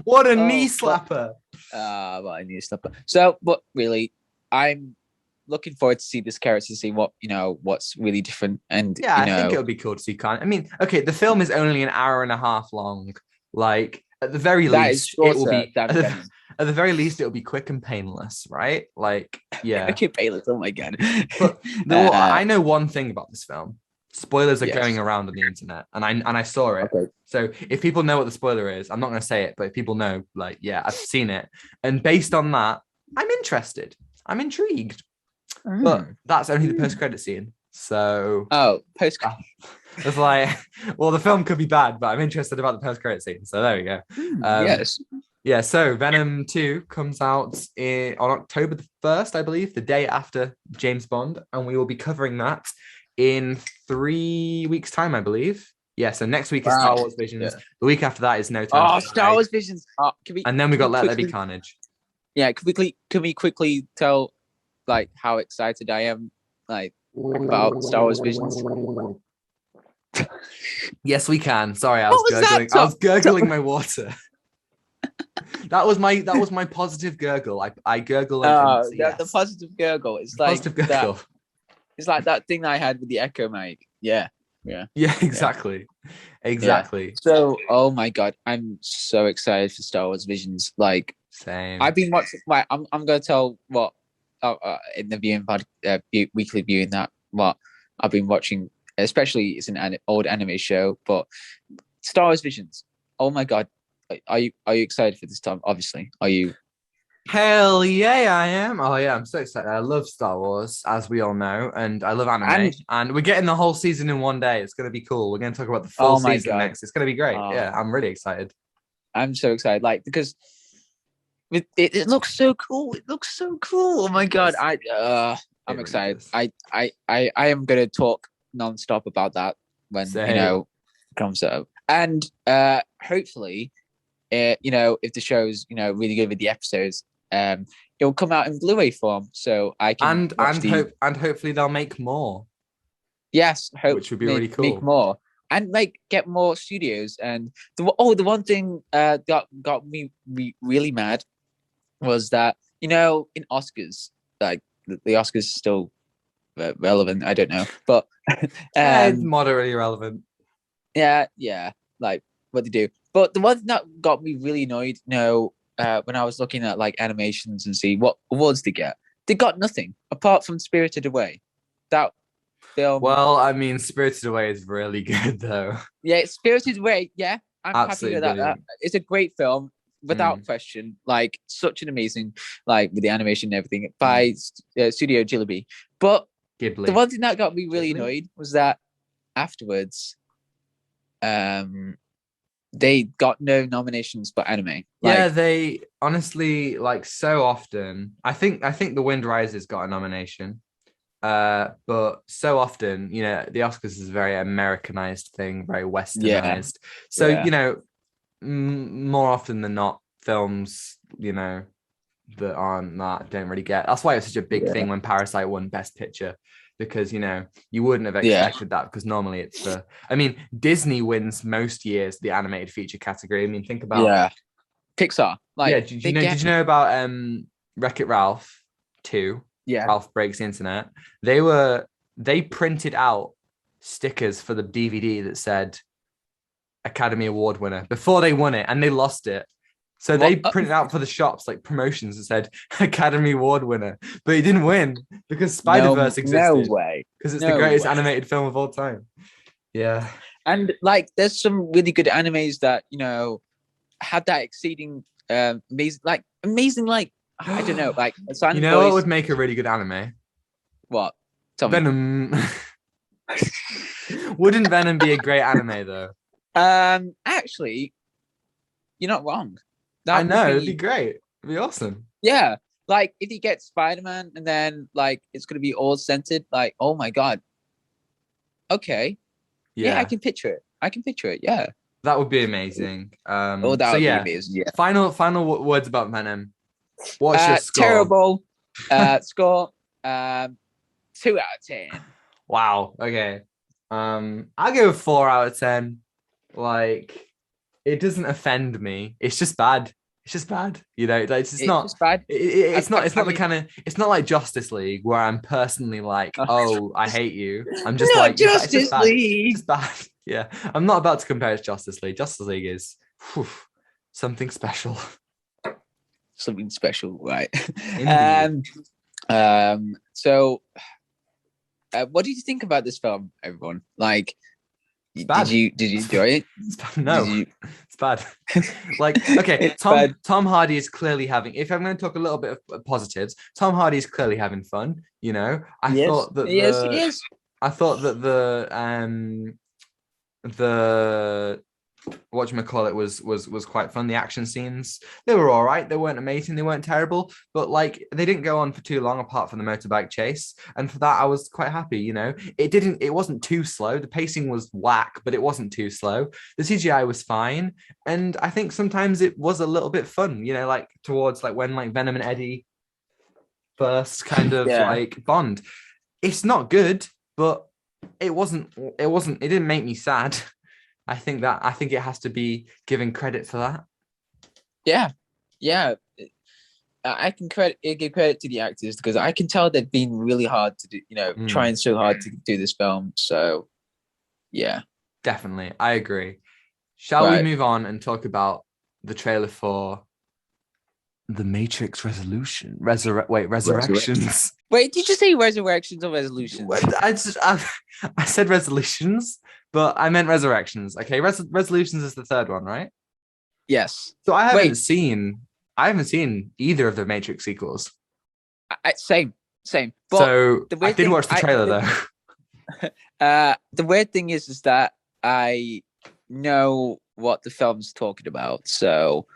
What a knee slapper. What a knee slapper. So, but really, I'm looking forward to see this character, to see what, what's really different. And yeah, I think it'll be cool to see Khan. I mean, okay, the film is only an hour and a half long. Like, at the very least, it will be at the very least, it'll be quick and painless, right? Like, yeah. Quick and painless. Oh my god. But I know one thing about this film. Spoilers are going around on the internet, and I saw it. Okay. So if people know what the spoiler is, I'm not going to say it, but if people know, like, yeah, I've seen it, and based on that, I'm interested. I'm intrigued. But that's only the post-credit scene. So post-credit. It's like, well, the film could be bad, but I'm interested about the post-credit scene. So there we go. Yes. Yeah, so Venom 2 comes out on October the 1st, I believe, the day after James Bond, and we will be covering that in 3 weeks' time, I believe. Yeah, so next week is Star Wars Visions. Yeah. The week after that is No Time to Die. Star Wars Visions. And then we got Let There Be Carnage. Yeah, can we quickly tell, like, how excited I am, like, about Star Wars Visions? Yes, we can. Sorry, I was gurgling my water. That was my positive gurgle. I gurgle. The positive gurgle. It's like positive gurgle. It's like that thing I had with the Echo mic. Yeah, exactly. Yeah. So, oh my god, I'm so excited for Star Wars Visions. Like, same. I've been watching. Like, I'm gonna tell what in the viewing weekly viewing that what I've been watching. Especially, it's an old anime show, but Star Wars Visions. Oh my god, are you excited for this time? Obviously, are you? Hell yeah, I am. Oh yeah, I'm so excited. I love Star Wars, as we all know, and I love anime. And we're getting the whole season in one day. It's gonna be cool. We're gonna talk about the full season next. It's gonna be great. Yeah, I'm really excited. I'm so excited, like, because it looks so cool. It looks so cool. Oh my god, I'm excited. I am gonna talk non-stop about that when it comes up, and hopefully if the show's really good with the episodes, it'll come out in Blu-ray form, so I can and hopefully they'll make more. Yes, which would be really cool. Make more and get more studios. And the one thing got me really mad was that in Oscars, like, the Oscars are still relevant. I don't know, but it's moderately relevant. Yeah, like what they do. But the one that got me really annoyed, when I was looking at, like, animations and see what awards they got nothing apart from Spirited Away. That film. Well, I mean, Spirited Away is really good, though. Yeah, Spirited Away. Yeah, I'm absolutely happy with that. It's a great film, without question. Like, such an amazing, like, with the animation and everything by Studio Ghibli. But Ghibli. The one thing that got me really annoyed was that afterwards, they got no nominations for anime. Yeah, they honestly, like, so often. I think The Wind Rises got a nomination, but so often, the Oscars is a very Americanized thing, very Westernized. So more often than not, films that aren't that don't really get. That's why it's such a big thing when Parasite won Best Picture. Because you wouldn't have expected that, because normally it's Disney wins most years the animated feature category. I mean, think about Pixar. Like, did you know about Wreck-It Ralph 2? Yeah, Ralph Breaks the Internet. They printed out stickers for the DVD that said Academy Award winner before they won it, and they lost it. So they printed out for the shops, like, promotions that said Academy Award winner, but he didn't win because Spider-Verse existed. No way. Because it's the greatest animated film of all time. Yeah. And, like, there's some really good animes that, had that exceeding amazing, like, I don't know, like, what would make a really good anime? What? Venom. Wouldn't Venom be a great anime, though? Actually, you're not wrong. I know, it'd be great. It'd be awesome. Yeah. Like, if you get Spider-Man and then, like, it's going to be all centered, like, oh my God. Okay. Yeah, I can picture it. Yeah. That would be amazing. That would be amazing. Yeah. Final words about Venom. What's your score? Terrible. Score 2 out of 10. Wow. Okay. I'll go 4 out of 10. Like, it doesn't offend me. It's just bad. It's just bad. You know, like, it's It's not. just bad. It's not. It's I not the mean, kind of. It's not like Justice League where I'm personally like, oh, oh, I hate you. I'm just not like, yeah, it's just Justice bad. It's League. just bad. Yeah, I'm not about to compare it to Justice League. Justice League is whew, something special. Something special, right? Indeed. So, what did you think about this film, everyone? Like, It's did bad. you enjoy it? It's bad. Did No, you? it's bad. Like, okay, It's bad. Tom Hardy is clearly having. If I'm going to talk a little bit of positives, Tom Hardy is clearly having fun. You know, Yes, yes, yes. I thought that the whatchamacallit was quite fun. The action scenes, they were all right. They weren't amazing, they weren't terrible, but like they didn't go on for too long apart from the motorbike chase. And for that, I was quite happy, you know. It wasn't too slow. The pacing was whack, but it wasn't too slow. The CGI was fine. And I think sometimes it was a little bit fun, you know, like towards like when like Venom and Eddie first kind of Yeah, like bond. It's not good, but it didn't make me sad. I think it has to be given credit for that. yeah, yeah. I can give credit to the actors because I can tell they've been really hard to do. You know, trying so hard to do this film. So, yeah, Definitely. I agree. Shall we right. move on and talk about the trailer for The Matrix Resurrections? Wait, did you say resurrections or resolutions? I said resolutions, but I meant resurrections. Okay, resolutions is the third one, right? Yes. So Wait, I haven't seen either of the Matrix sequels. same. But So the I weird did thing, watch the trailer though. the weird thing is that I know what the film's talking about. So,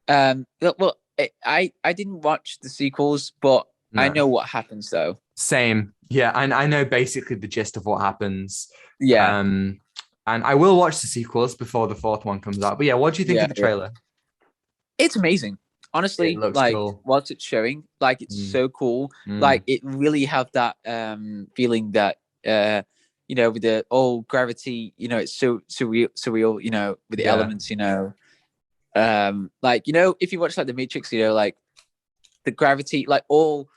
well, I didn't watch the sequels, but I No. know what happens though. Same. Yeah, I know basically the gist of what happens. Yeah, And I will watch the sequels before the fourth one comes out. But yeah, what do you think yeah, of the yeah. trailer? It's amazing. It Honestly, looks like cool. what it's showing, like it's Mm, so cool. Like mm, it really have that feeling that you know, with the old gravity, you know, it's so surreal, you know, with the yeah, elements, you know. Like, you know, if you watch like the Matrix, you know, like the gravity, like all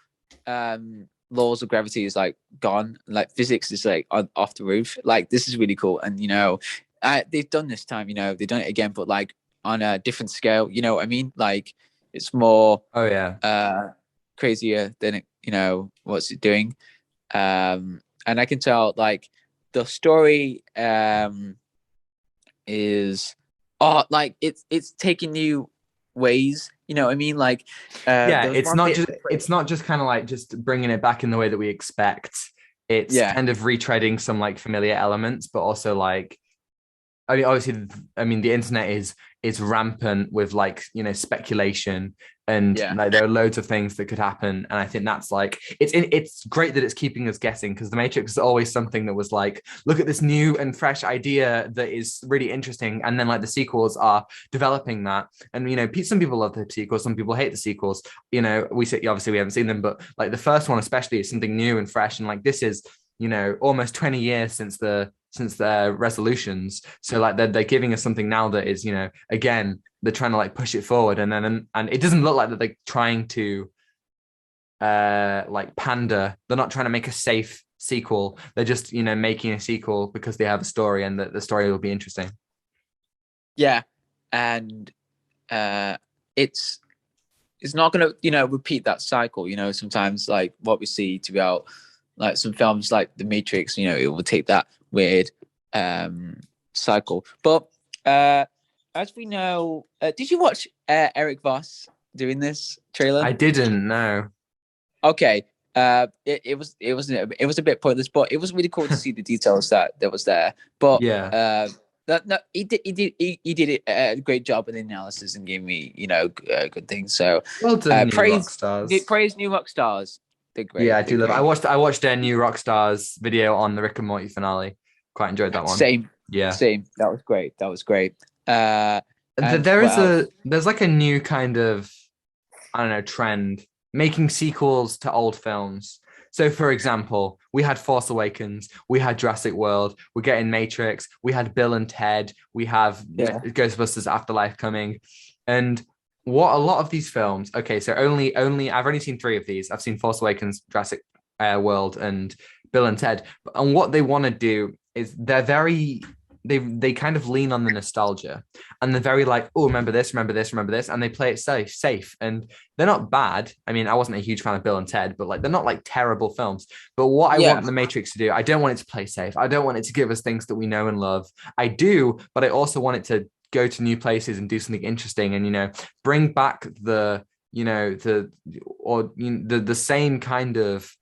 laws of gravity is like gone, like physics is like off the roof. Like this is really cool. And you know, they've done this time, you know, they've done it again, but like on a different scale, you know what I mean? Like it's more oh yeah, crazier than it, you know, what's it doing. And I can tell like the story is like it's taking new ways, you know what I mean? Like yeah. there was one bit. It's not just kind of like just bringing it back in the way that we expect. It's Yeah, kind of retreading some like familiar elements, but also like I mean, obviously, I mean, the internet is rampant with like speculation, and yeah, like there are loads of things that could happen, and I think that's like it's great that it's keeping us guessing because The Matrix is always something that was like, look at this new and fresh idea that is really interesting, and then like the sequels are developing that, and some people love the sequels, some people hate the sequels. We say obviously we haven't seen them, but like the first one especially is something new and fresh, and like this is almost 20 years since their resolutions. So like they're giving us something now that is, again, they're trying to like push it forward. And it doesn't look like that they're trying to like pander. They're not trying to make a safe sequel. They're just, making a sequel because they have a story and the story will be interesting. yeah. And it's not gonna, repeat that cycle. Sometimes like what we see to be out, like some films like The Matrix, it will take that weird cycle. But as we know, did you watch Eric Voss doing this trailer? I didn't know. Okay. It was a bit pointless, but it was really cool to see the details that was there. But Yeah. no, he did a great job in the analysis and gave me good things. So Well done, New praise Rockstars. New Rockstars. They're great. Yeah, I They're do love. great. I watched their New Rockstars video on the Rick and Morty finale. Quite enjoyed that one. Same. Yeah. That was great. And There what is else? there's like a new kind of, I don't know, trend making sequels to old films. So for example, we had Force Awakens, we had Jurassic World, we're getting Matrix, we had Bill and Ted, we have Ghostbusters Afterlife coming. And what a lot of these films, okay, so only I've only seen three of these. I've seen Force Awakens, Jurassic World, and Bill and Ted. And what they want to do is they kind of lean on the nostalgia, and they're very like, oh, remember this, remember this, remember this, and they play it safe, and they're not bad. I mean, I wasn't a huge fan of Bill and Ted, but like they're not like terrible films. But what I want the Matrix to do, I don't want it to play safe. I don't want it to give us things that we know and love. I do, but I also want it to go to new places and do something interesting, and bring back the same kind of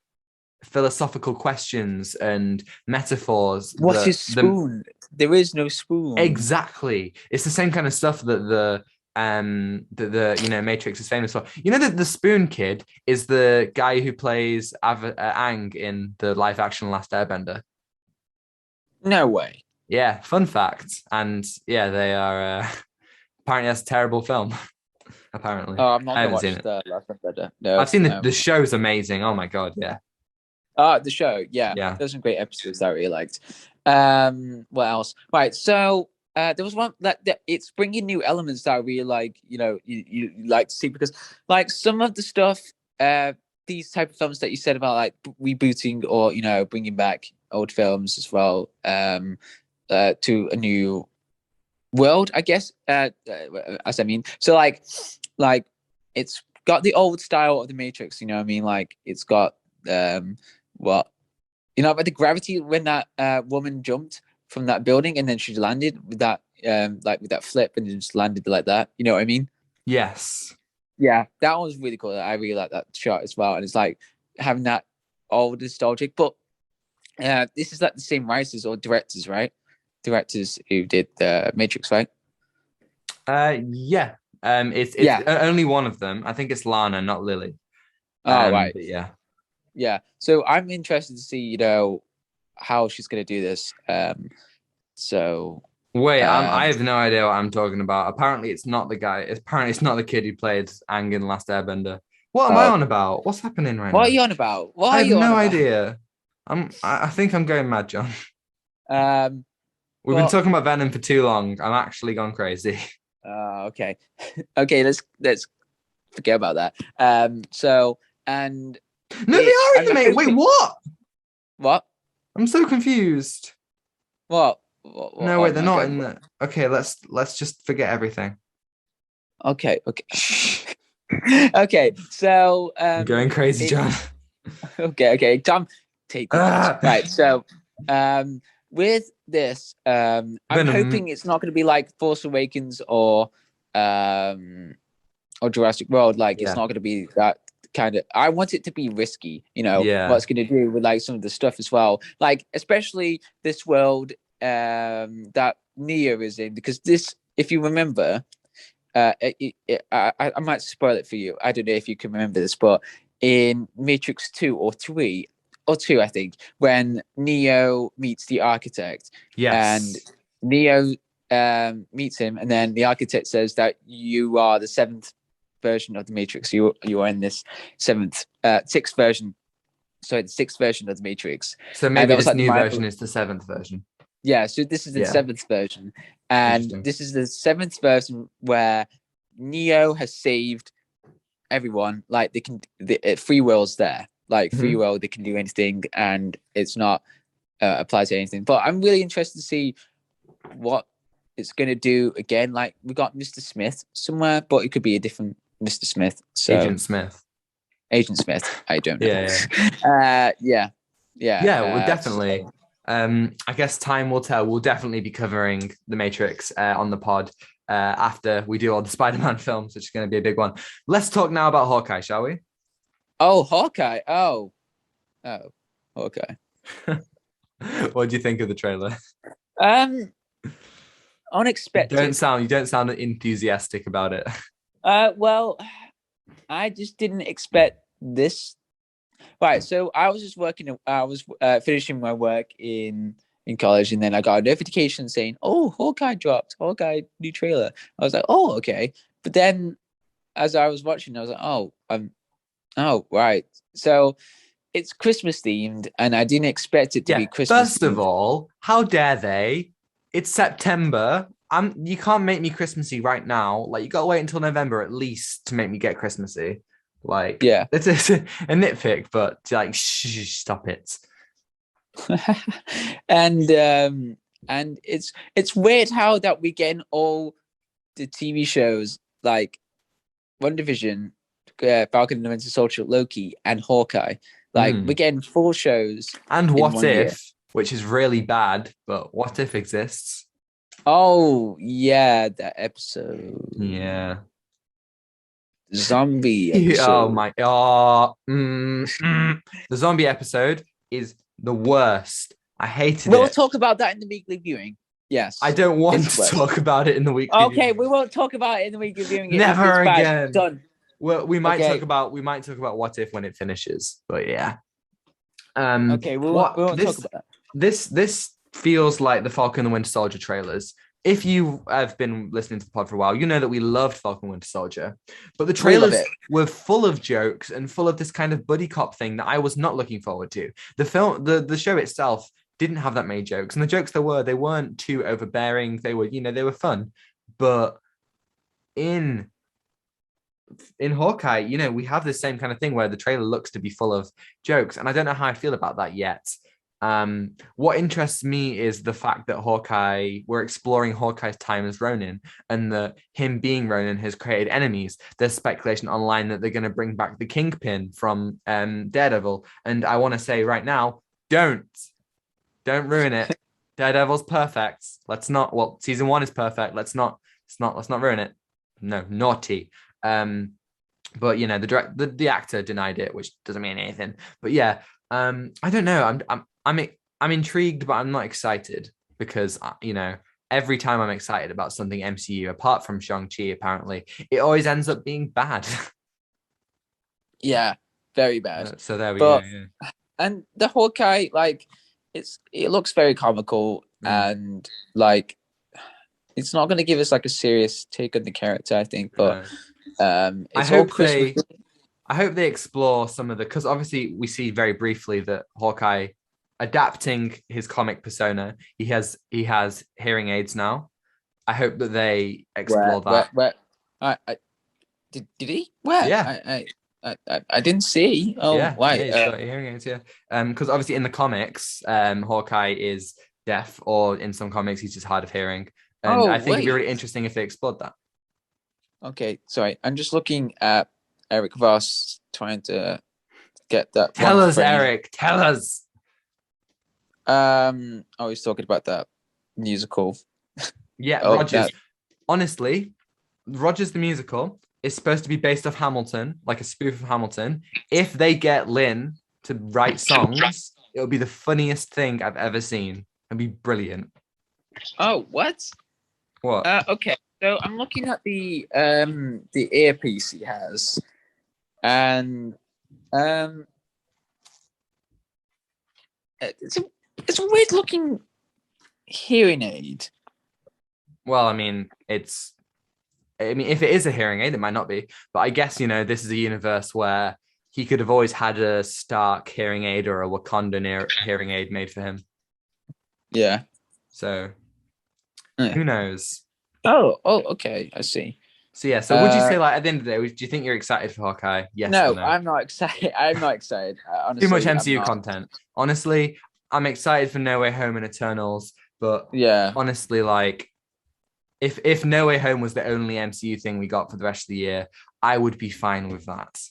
philosophical questions and metaphors. What's his spoon? There is no spoon. Exactly. It's the same kind of stuff that the Matrix is famous for. You know that the Spoon Kid is the guy who plays Aang in the live action Last Airbender. No way. Yeah, fun fact. And yeah, they are apparently that's a terrible film. Apparently. Oh, I'm not gonna watch the Last Airbender. No, I've seen the show's amazing. Oh my god, yeah. The show, yeah. There's some great episodes that I really liked. What else? Right, so there was one that it's bringing new elements that I really like. You like to see, because like some of the stuff, these type of films that you said about like rebooting or bringing back old films as well, to a new world, I guess. As I mean, so like it's got the old style of the Matrix. You know what I mean? Like it's got but the gravity when that woman jumped from that building and then she landed with that with that flip and just landed like that. You know what I mean? Yes. Yeah, that was really cool. I really like that shot as well. And it's like having that old nostalgic, but this is like the same writers or directors, right? Directors who did the Matrix, right? Yeah. It's only one of them. I think it's Lana, not Lily. Oh, right. Yeah. Yeah. So I'm interested to see, how she's going to do this. So wait, I have no idea what I'm talking about. Apparently, it's not the guy. Apparently, it's not the kid who played Aang in Last Airbender. What am I on about? What's happening right now? What are you on about? I have no idea. I think I'm going mad, John. We've been talking about Venom for too long. I'm actually gone crazy. Okay. Okay, let's forget about that. So and no, they are in the mate. Wait, what? What? I'm so confused. What? No, wait, they're not in the. Okay, let's just forget everything. Okay. Okay, so I'm going crazy, John. Okay, Tom, take that. Right, so with this, I'm hoping it's not going to be like Force Awakens or Jurassic World. Like it's not going to be that kind of. I want it to be risky. What it's going to do with like some of the stuff as well. Like especially this world that Neo is in, because this, if you remember, I might spoil it for you. I don't know if you can remember this, but in Matrix 2 or 3 or 2, I think, when Neo meets the architect, and Neo meets him, and then the architect says that you are the 7th version of the Matrix. You are in this 6th version. So the 6th version of the Matrix. So maybe this new version is the 7th version. Yeah, so this is the 7th version, and this is the 7th version where Neo has saved everyone. Like free will's there, like free will, they can do anything, and it's not applied to anything. But I'm really interested to see what it's going to do again. Like we got Mr. Smith somewhere, but it could be a different Mr. Smith. So Agent Smith. I don't know. Yeah. Well, definitely. I guess time will tell. We'll definitely be covering The Matrix on the pod after we do all the Spider-Man films, which is going to be a big one. Let's talk now about Hawkeye, shall we? Oh, Hawkeye. Oh, Hawkeye. What do you think of the trailer? Unexpected. You don't sound enthusiastic about it. Well, I just didn't expect this. Right, so I was finishing my work in college, and then I got a notification saying, "Oh, Hawkeye dropped, Hawkeye new trailer." I was like, "Oh, okay." But then, as I was watching, I was like, "Oh, right." So it's Christmas themed, and I didn't expect it to be Christmas. First of all, how dare they? It's September. You can't make me Christmassy right now. Like, you gotta wait until November at least to make me get Christmassy. Like, yeah, it's a nitpick, but like, stop it. and it's weird how that we get all the TV shows like WandaVision, Falcon and the Winter Soldier, Loki, and Hawkeye. Like, we're getting 4 shows. And What If, which is really bad, but What If exists. Oh, yeah, that episode. Yeah. Zombie episode. Oh, my. The zombie episode is the worst. I hated it. We'll talk about that in the weekly viewing. Yes. I don't want to talk about it in the weekly viewing. Okay, we won't talk about it in the weekly viewing. Never again. Done. Well, we might talk about What If when it finishes, but yeah. Okay, we won't talk about that. This feels like the Falcon and the Winter Soldier trailers. If you have been listening to the pod for a while, you know that we loved Falcon and Winter Soldier, but the trailers were full of jokes and full of this kind of buddy cop thing that I was not looking forward to. The show itself didn't have that many jokes, and the jokes they weren't too overbearing. They were fun, but in Hawkeye, we have this same kind of thing where the trailer looks to be full of jokes, and I don't know how I feel about that yet. What interests me is the fact that we're exploring Hawkeye's time as Ronin, and that him being Ronin has created enemies. There's speculation online that they're going to bring back the Kingpin from Daredevil, and I want to say right now, don't ruin it. Daredevil's perfect. Let's not. Well, season 1 is perfect. Let's not ruin it. No, naughty. But the actor denied it, which doesn't mean anything. But yeah, I don't know. I'm intrigued, but I'm not excited because every time I'm excited about something MCU, apart from Shang-Chi, apparently it always ends up being bad. Yeah, very bad. So there we go. Yeah. And the Hawkeye, like, it looks very comical, and like, it's not going to give us like a serious take on the character, I think, but. I hope they explore some of because obviously we see very briefly that Hawkeye adapting his comic persona, he has hearing aids now. I hope that they explore that. Where did he? Where? Yeah. I didn't see. Oh, yeah, why? Yeah, he's got hearing aids, yeah. Because obviously in the comics, Hawkeye is deaf, or in some comics he's just hard of hearing. And I think it'd be really interesting if they explored that. Okay, sorry. I'm just looking at Eric Voss trying to get that. Tell us, Eric. Tell us. He's talking about that musical. Yeah, Rogers. Honestly, Rogers the musical is supposed to be based off Hamilton, like a spoof of Hamilton. If they get Lin to write songs, it'll be the funniest thing I've ever seen. It'd be brilliant. Oh, what? What? Okay. So I'm looking at the earpiece he has, and it's a weird looking hearing aid. Well, I mean, if it is a hearing aid, it might not be, but I guess this is a universe where he could have always had a Stark hearing aid or a Wakandan hearing aid made for him. Yeah. So who knows? Oh, okay. I see. So yeah. So would you say, like, at the end of the day, do you think you're excited for Hawkeye? Yes. No, I'm not excited. Honestly, too much MCU content. Honestly, I'm excited for No Way Home and Eternals, but yeah, honestly, like, if No Way Home was the only MCU thing we got for the rest of the year, I would be fine with that.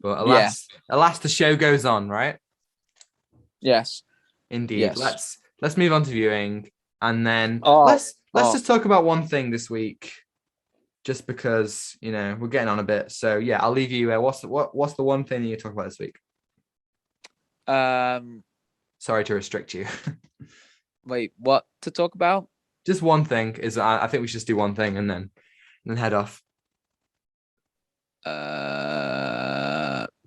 But alas, the show goes on, right? Yes. Indeed. Yes. Let's move on to viewing, and then let's just talk about one thing this week, just because we're getting on a bit. So yeah, I'll leave you. What's the one thing that you talk about this week? Sorry to restrict you. Wait, what to talk about? Just one thing is. I think we should just do one thing and then head off.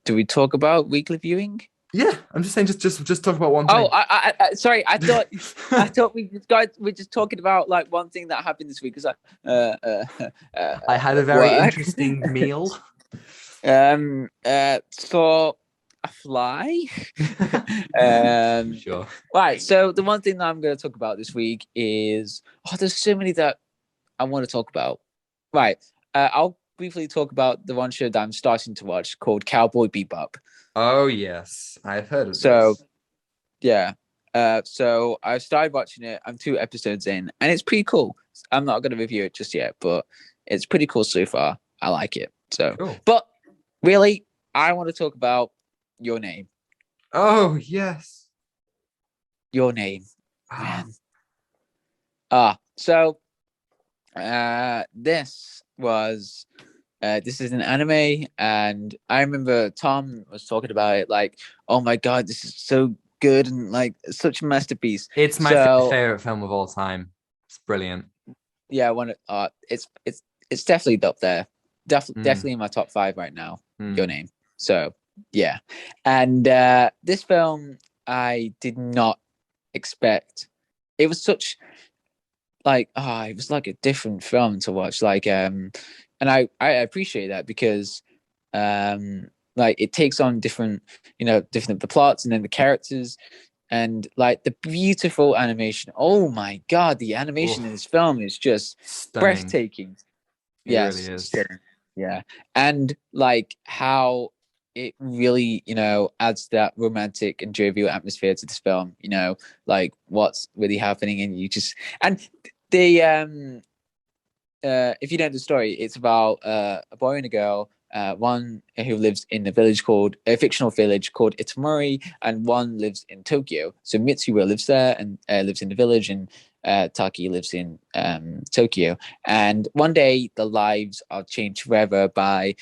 Do we talk about weekly viewing? Yeah, I'm just saying, just talk about one thing. Oh, I sorry. I thought we we're just talking about like one thing that happened this week. Cause I had a very interesting meal. So a fly. Sure. Right. So the one thing that I'm going to talk about this week is there's so many that I want to talk about. Right. I'll briefly talk about the one show that I'm starting to watch called Cowboy Bebop. Oh yes, I've heard of So this. yeah. So I've started watching it. I'm 2 episodes in, and it's pretty cool. I'm not going to review it just yet, but it's pretty cool so far. I like it. So, Cool. but really, I want to talk about Your Name. Oh yes. Your Name, man. This is an anime, and I remember Tom was talking about it like, oh my god, this is so good and like such a masterpiece. It's my favorite film of all time. It's brilliant. Yeah, it's definitely up there. Definitely in my top 5 right now. Your Name. So yeah, and this film I did not expect. It was such like it was like a different film to watch. Like and I appreciate that because like it takes on different the plots and then the characters and like the beautiful animation. Oh my god, the animation in this film is just stunning. Breathtaking. It really is. Stunning. Yeah. And like how it really, adds that romantic and jovial atmosphere to this film, like what's really happening and you just and the if you know the story, it's about a boy and a girl, one who lives in a fictional village called Itamori, and one lives in Tokyo. So Mitsuo lives there and lives in the village, and Taki lives in Tokyo. And one day the lives are changed forever by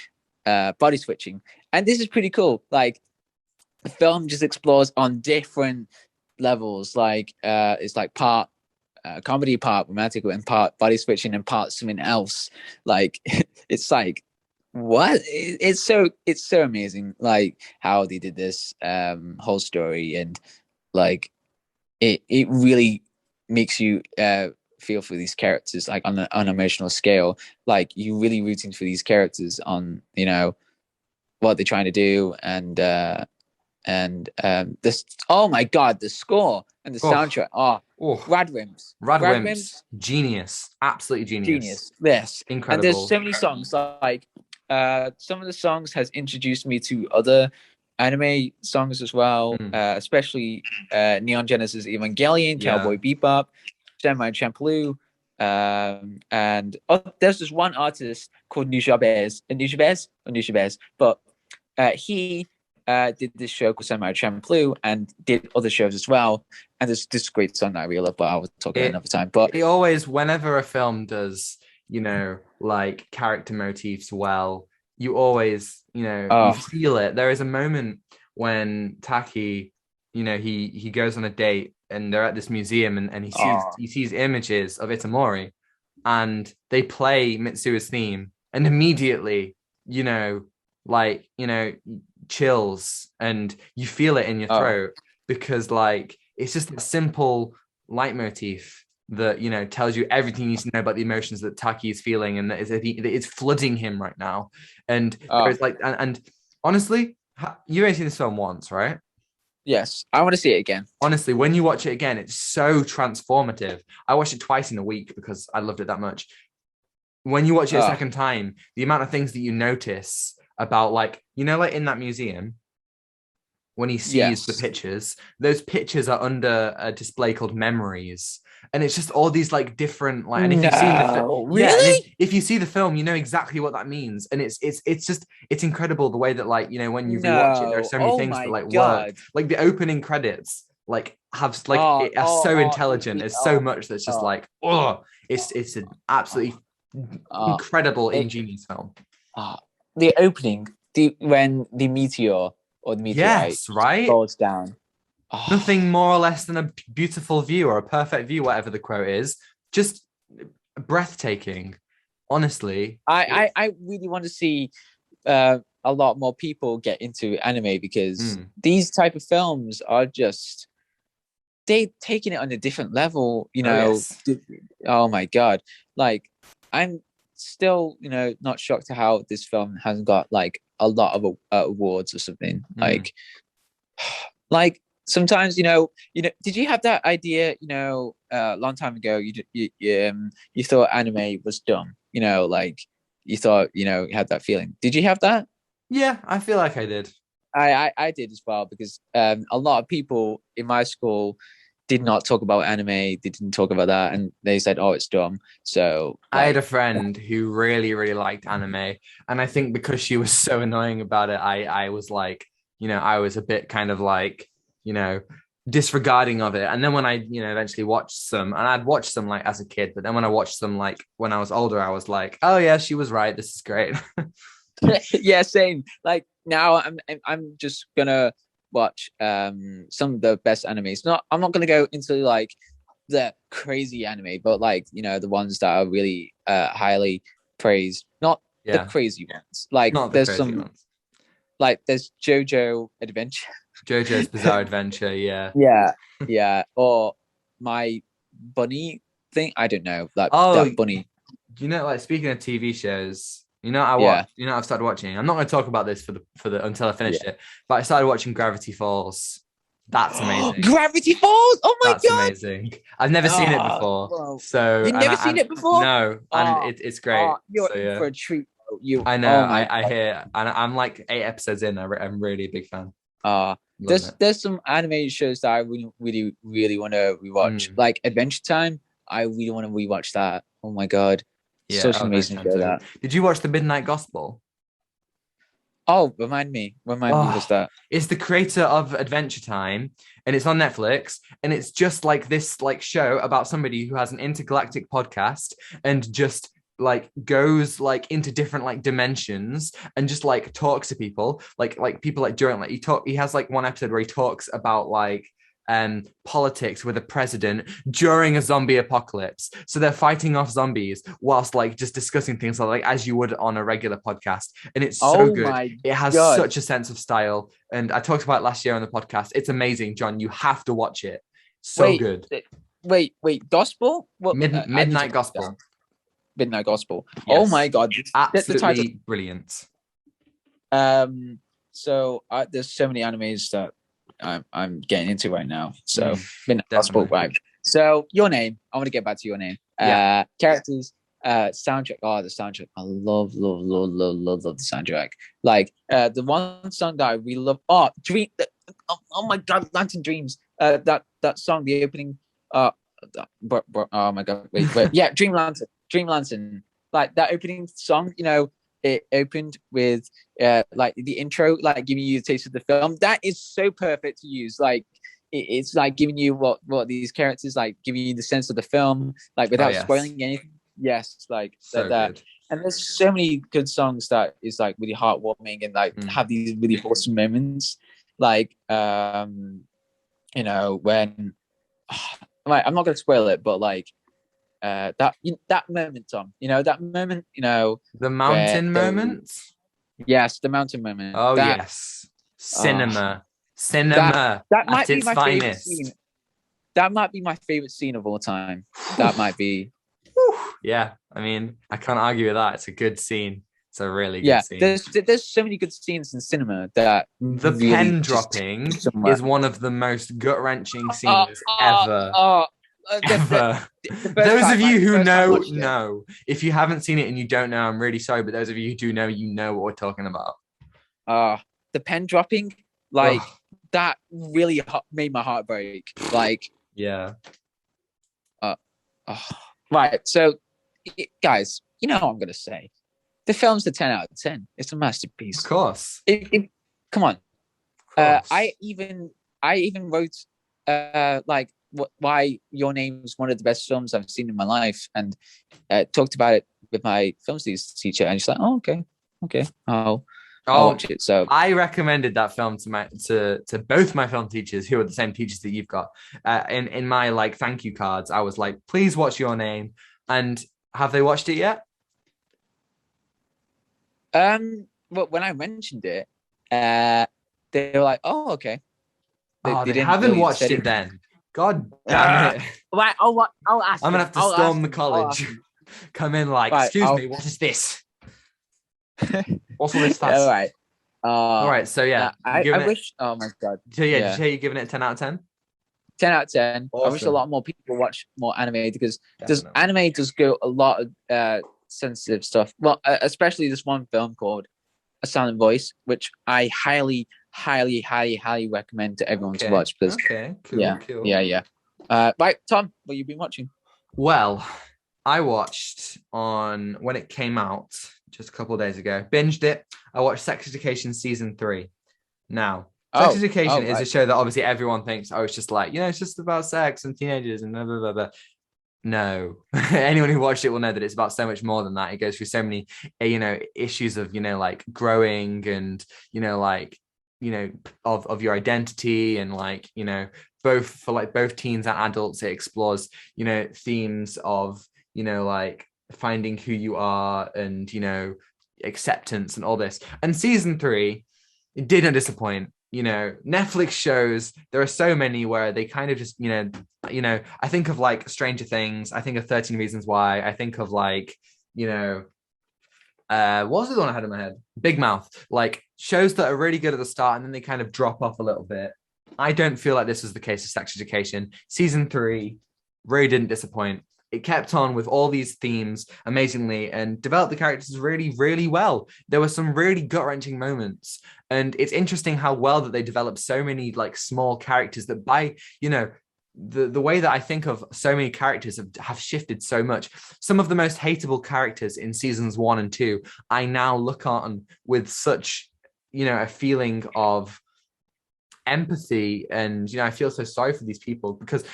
body switching. And this is pretty cool. Like the film just explores on different levels. Like it's like part comedy, part romantic, and part body switching, and part something else. Like it's like what? It's so amazing. Like how they did this whole story, and like it really makes you feel for these characters like on an emotional scale. Like you really rooting for these characters on what they're trying to do, and this, oh my god, the score and the soundtrack. Radwimps, genius, absolutely genius. Yes, incredible. And there's so many songs. Like some of the songs has introduced me to other anime songs as well, especially Neon Genesis Evangelion, Cowboy Bebop, Samurai Champloo. And there's this one artist called Nujabes, but he did this show called Samurai Champloo and did other shows as well. And there's this great song that I really love, but I will talk about it another time. But it always, whenever a film does, like character motifs well, you always, you feel it. There is a moment when Taki, he goes on a date and they're at this museum and he sees images of Itamori and they play Mitsuo's theme and immediately, chills and you feel it in your throat because like it's just a simple leitmotif that tells you everything you need to know about the emotions that Taki is feeling and that it's flooding him right now. And there's like and honestly, you only seen this film once, right? Yes, I want to see it again. Honestly, when you watch it again, it's so transformative. I watched it twice in a week because I loved it that much. When you watch it a second time, the amount of things that you notice about like like in that museum when he sees the pictures, those pictures are under a display called memories, and it's just all these like different like, and if you've seen if you see the film, you know exactly what that means, and it's incredible the way that like when you rewatch it, there are so many things that like work, like the opening credits like have like so intelligent. It's so much that's just like it's an absolutely incredible ingenious film. The opening, when the meteor or the meteorite falls down. Nothing more or less than a beautiful view or a perfect view, whatever the quote is. Just breathtaking. Honestly. I really want to see a lot more people get into anime because these type of films are just they taking it on a different level, Oh my god. Like I'm still, not shocked to how this film hasn't got like a lot of awards or something. Like sometimes, did you have that idea, a long time ago, you thought anime was dumb, like you thought, you had that feeling. Did you have that? Yeah, I feel like I did. I did as well, because a lot of people in my school did not talk about anime. They didn't talk about that, and they said, "Oh, it's dumb." So I had a friend who really, really liked anime, and I think because she was so annoying about it, I was like, I was a bit kind of like, disregarding of it. And then when I, eventually watched some, and I'd watched some like as a kid, but then when I watched them like when I was older, I was like, oh yeah, she was right. This is great. Yeah, same. Like now, I'm just gonna watch some of the best animes. I'm not gonna go into like the crazy anime, but like the ones that are really highly praised. Not the crazy ones. Like there's some ones. Like there's JoJo Adventure. JoJo's Bizarre Adventure, yeah. Yeah. Or My Bunny thing. I don't know. Like that bunny. Like speaking of TV shows. I've started watching. I'm not going to talk about this for the until I finish it. But I started watching Gravity Falls. That's amazing. Gravity Falls! Oh my god! That's amazing. I've never seen it before. Bro. So you've never seen it before? No, and it's great. You're in for a treat. I know. I hear, and I'm like 8 episodes in. I'm really a big fan. There's some anime shows that I really, really want to rewatch. Like Adventure Time. I really want to rewatch that. Oh my god. Yeah, such an amazing show that. Did you watch The Midnight Gospel? Oh, remind me. Was that? It's the creator of Adventure Time, and it's on Netflix, and it's just like this like show about somebody who has an intergalactic podcast and just like goes like into different like dimensions and just like talks to people like people like during like he has like one episode where he talks about like politics with a president during a zombie apocalypse. So they're fighting off zombies whilst like just discussing things like as you would on a regular podcast. And it's so good. It has such a sense of style. And I talked about it last year on the podcast. It's amazing, John. You have to watch it. Good. Wait, Gospel? What? Midnight Gospel. Midnight Gospel. Yes. Oh my god. Absolutely brilliant. So there's so many animes that I'm getting into right now. So Midnight Gospel, right? So Your Name. I want to get back to Your Name. Characters, soundtrack. Oh, the soundtrack. I love the soundtrack. Like the one song that I really love. Oh, Dream. Oh my god, Lantern Dreams. That song, the opening. Oh my god. Wait. Yeah, Dream Lantern. Like that opening song. It opened with like the intro, like giving you a taste of the film. That is so perfect to use. Like it's like giving you what these characters like, giving you the sense of the film, like without spoiling anything. Yes, like so that. Good. And there's so many good songs that is like really heartwarming and like have these really wholesome moments. Like when like I'm not gonna spoil it, but like that moment, Tom. That moment. The mountain moment. Yes, the mountain moment. Oh yes, cinema. That might be my favorite scene. That might be my favorite scene of all time. That might be. Yeah, I mean, I can't argue with that. It's a good scene. It's a really good scene. There's so many good scenes in cinema that the really pen dropping is one of the most gut-wrenching scenes ever. Those of you who know. If you haven't seen it and you don't know, I'm really sorry. But those of you who do know, you know what we're talking about. The pen dropping, like that really made my heart break. Like, yeah. Right. So, guys, you know what I'm gonna say. The film's a 10 out of 10. It's a masterpiece. Of course. Come on. I even wrote like why Your Name is one of the best films I've seen in my life, and talked about it with my film studies teacher, and she's like, "Oh, okay, I'll watch it." So I recommended that film to both my film teachers, who are the same teachers that you've got. In my like thank you cards, I was like, "Please watch Your Name." And have they watched it yet? Well, when I mentioned it, they were like, "Oh, okay." They haven't really watched it then. God damn it! Right, I'll ask. I'm gonna have to storm the college. come in like, Right, excuse me, what is this? What's all this Yeah, fuss? right. All right, so yeah, I wish. Oh my god. So yeah, did you Yeah. say you're giving it a 10 out of 10? 10 out of 10. I wish a Awesome. lot more people watch more anime because Definitely. anime does go a lot of sensitive stuff. Well, especially this one film called A Silent Voice, which I highly, highly, highly, highly recommend to everyone to watch. Because cool. Yeah. Right, Tom, what you been watching? Well, I watched on when it came out just a couple of days ago. Binged it. I watched Sex Education season 3. Now, Sex Education is a show that obviously everyone thinks, oh, it's just like, it's just about sex and teenagers and blah, blah, blah, blah. No, anyone who watched it will know that it's about so much more than that. It goes through so many, issues of, like growing and, of your identity and both for both teens and adults. It explores, themes of, like finding who you are and, acceptance and all this. And season 3, it didn't disappoint. Netflix shows, there are so many where they kind of just, I think of Stranger Things, I think of 13 Reasons Why, I think of what was the one I had in my head? Big Mouth, shows that are really good at the start and then they kind of drop off a little bit. I don't feel like this was the case of Sex Education. Season 3 really didn't disappoint. It kept on with all these themes amazingly and developed the characters really, really well. There were some really gut-wrenching moments. And it's interesting how well that they developed so many small characters that by, the way that I think of so many characters have shifted so much. Some of the most hateable characters in seasons 1 and 2, I now look on with such, a feeling of empathy. And, I feel so sorry for these people because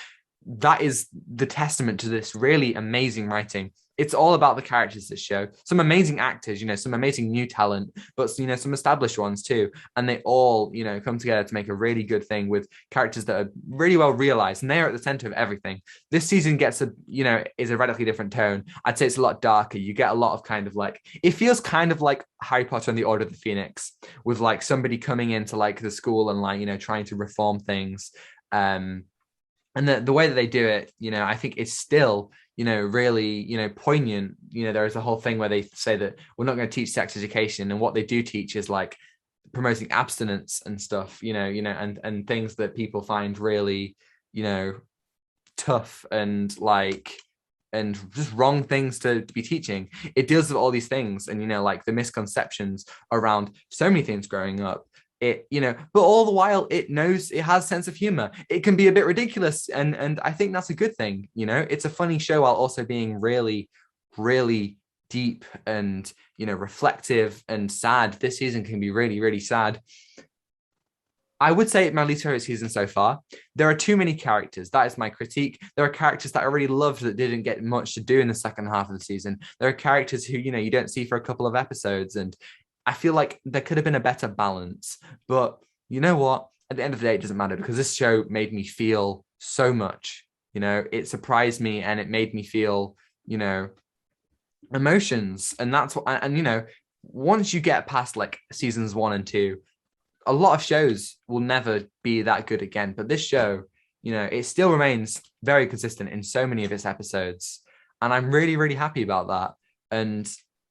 that is the testament to this really amazing writing. It's all about the characters that show some amazing actors, some amazing new talent, but some established ones too. And they all, come together to make a really good thing with characters that are really well realized, and they are at the center of everything. This season gets is a radically different tone. I'd say it's a lot darker. You get a lot of it feels kind of like Harry Potter and the Order of the Phoenix, with somebody coming into the school and trying to reform things. And the way that they do it, I think is still, really, poignant. There is a whole thing where they say that we're not going to teach sex education. And what they do teach is promoting abstinence and stuff, and things that people find really, tough and just wrong things to be teaching. It deals with all these things and, the misconceptions around so many things growing up. But all the while it knows it has sense of humor. It can be a bit ridiculous, and I think that's a good thing. It's a funny show while also being really, really deep and reflective and sad. This season can be really, really sad. I would say my least favorite season so far. There are too many characters. That is my critique. There are characters that I really loved that didn't get much to do in the second half of the season. There are characters who, you don't see for a couple of episodes, and I feel like there could have been a better balance. But you know what? At the end of the day, it doesn't matter because this show made me feel so much. It surprised me and it made me feel, emotions. And that's what, and once you get past seasons 1 and 2, a lot of shows will never be that good again. But this show, it still remains very consistent in so many of its episodes. And I'm really, really happy about that. And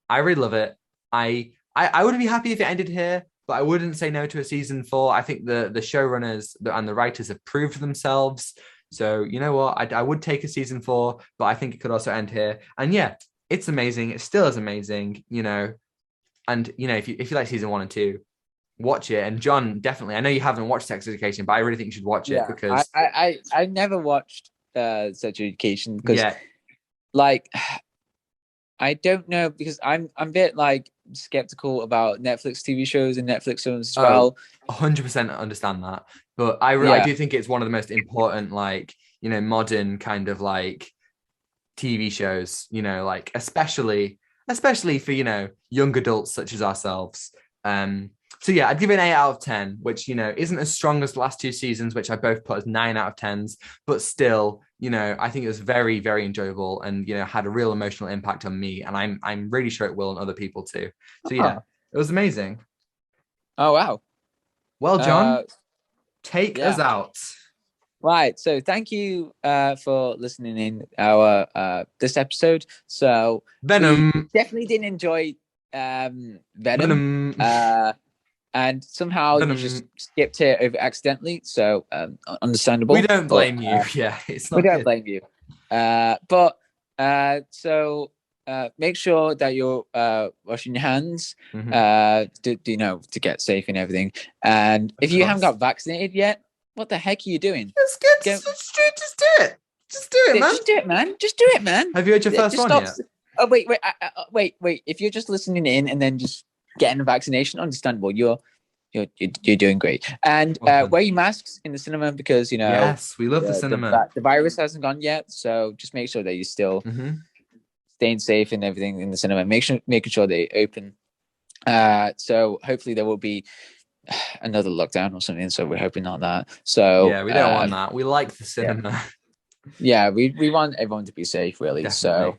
I really love it. I would be happy if it ended here, but I wouldn't say no to a season 4. I think the showrunners and the writers have proved themselves. So you know what? I would take a season 4, but I think it could also end here. And yeah, it's amazing. It still is amazing, And if you like season 1 and 2, watch it. And John, definitely. I know you haven't watched Sex Education, but I really think you should watch it because I never watched Sex Education because I don't know because I'm a bit skeptical about Netflix TV shows and Netflix films as well. 100% understand that, but I do think it's one of the most important modern kind of TV shows. Especially for young adults such as ourselves. So yeah, I'd give it an 8 out of 10, which isn't as strong as the last 2 seasons, which I both put as 9 out of 10s, but still, I think it was very, very enjoyable and had a real emotional impact on me, and I'm really sure it will on other people too. So yeah, it was amazing. Oh wow. Well, John, take us out. Right. So thank you for listening in our this episode. So Venom. we definitely didn't enjoy Venom. Venom. And somehow you just Venom. skipped it over accidentally. So understandable. We don't blame you. Yeah, it's not. We don't good. blame you. So make sure that you're washing your hands, to get safe and everything. And if you haven't got vaccinated yet, what the heck are you doing? It's good. Just do it. Just do it, man. Just do it, man. Just do it, man. Have you had your first one yet? Oh, wait. If you're just listening in and then just getting a vaccination, understandable. You're doing great. And wear your masks in the cinema because, yes, we love the cinema. The virus hasn't gone yet. So just make sure that you're still staying safe and everything in the cinema. Making sure they open. So hopefully there will be another lockdown or something, so we're hoping not that. So yeah, we don't want that. We like the cinema. Yeah, we want everyone to be safe, really. Definitely. So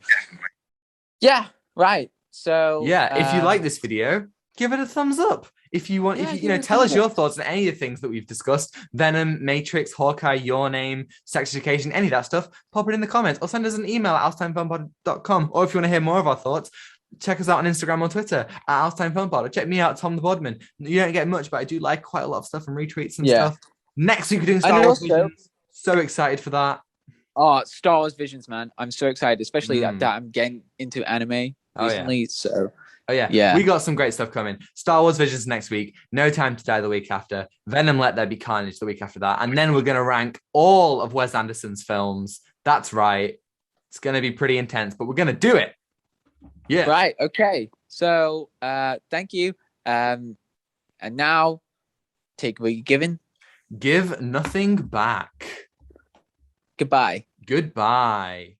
yeah, right. So yeah, if you like this video, give it a thumbs up. If you want, tell us your thoughts on any of the things that we've discussed: Venom, Matrix, Hawkeye, Your Name, Sex Education, any of that stuff. Pop it in the comments or send us an email at ousetimefilmpod.com. Or if you want to hear more of our thoughts, check us out on Instagram or Twitter at Ousetime Film Pod. Or check me out, Tom the Bodman. You don't get much, but I do like quite a lot of stuff and retweets and stuff. Next week we're doing Star Wars Visions. So excited for that. Oh, Star Wars Visions, man. I'm so excited, especially that I'm getting into anime recently. So yeah. We got some great stuff coming. Star Wars Visions next week. No Time to Die the week after. Venom Let There Be Carnage the week after that. And then we're going to rank all of Wes Anderson's films. That's right. It's going to be pretty intense, but we're going to do it. Yeah. Right. Okay. So thank you. And now take what you're given. Give nothing back. Goodbye. Goodbye.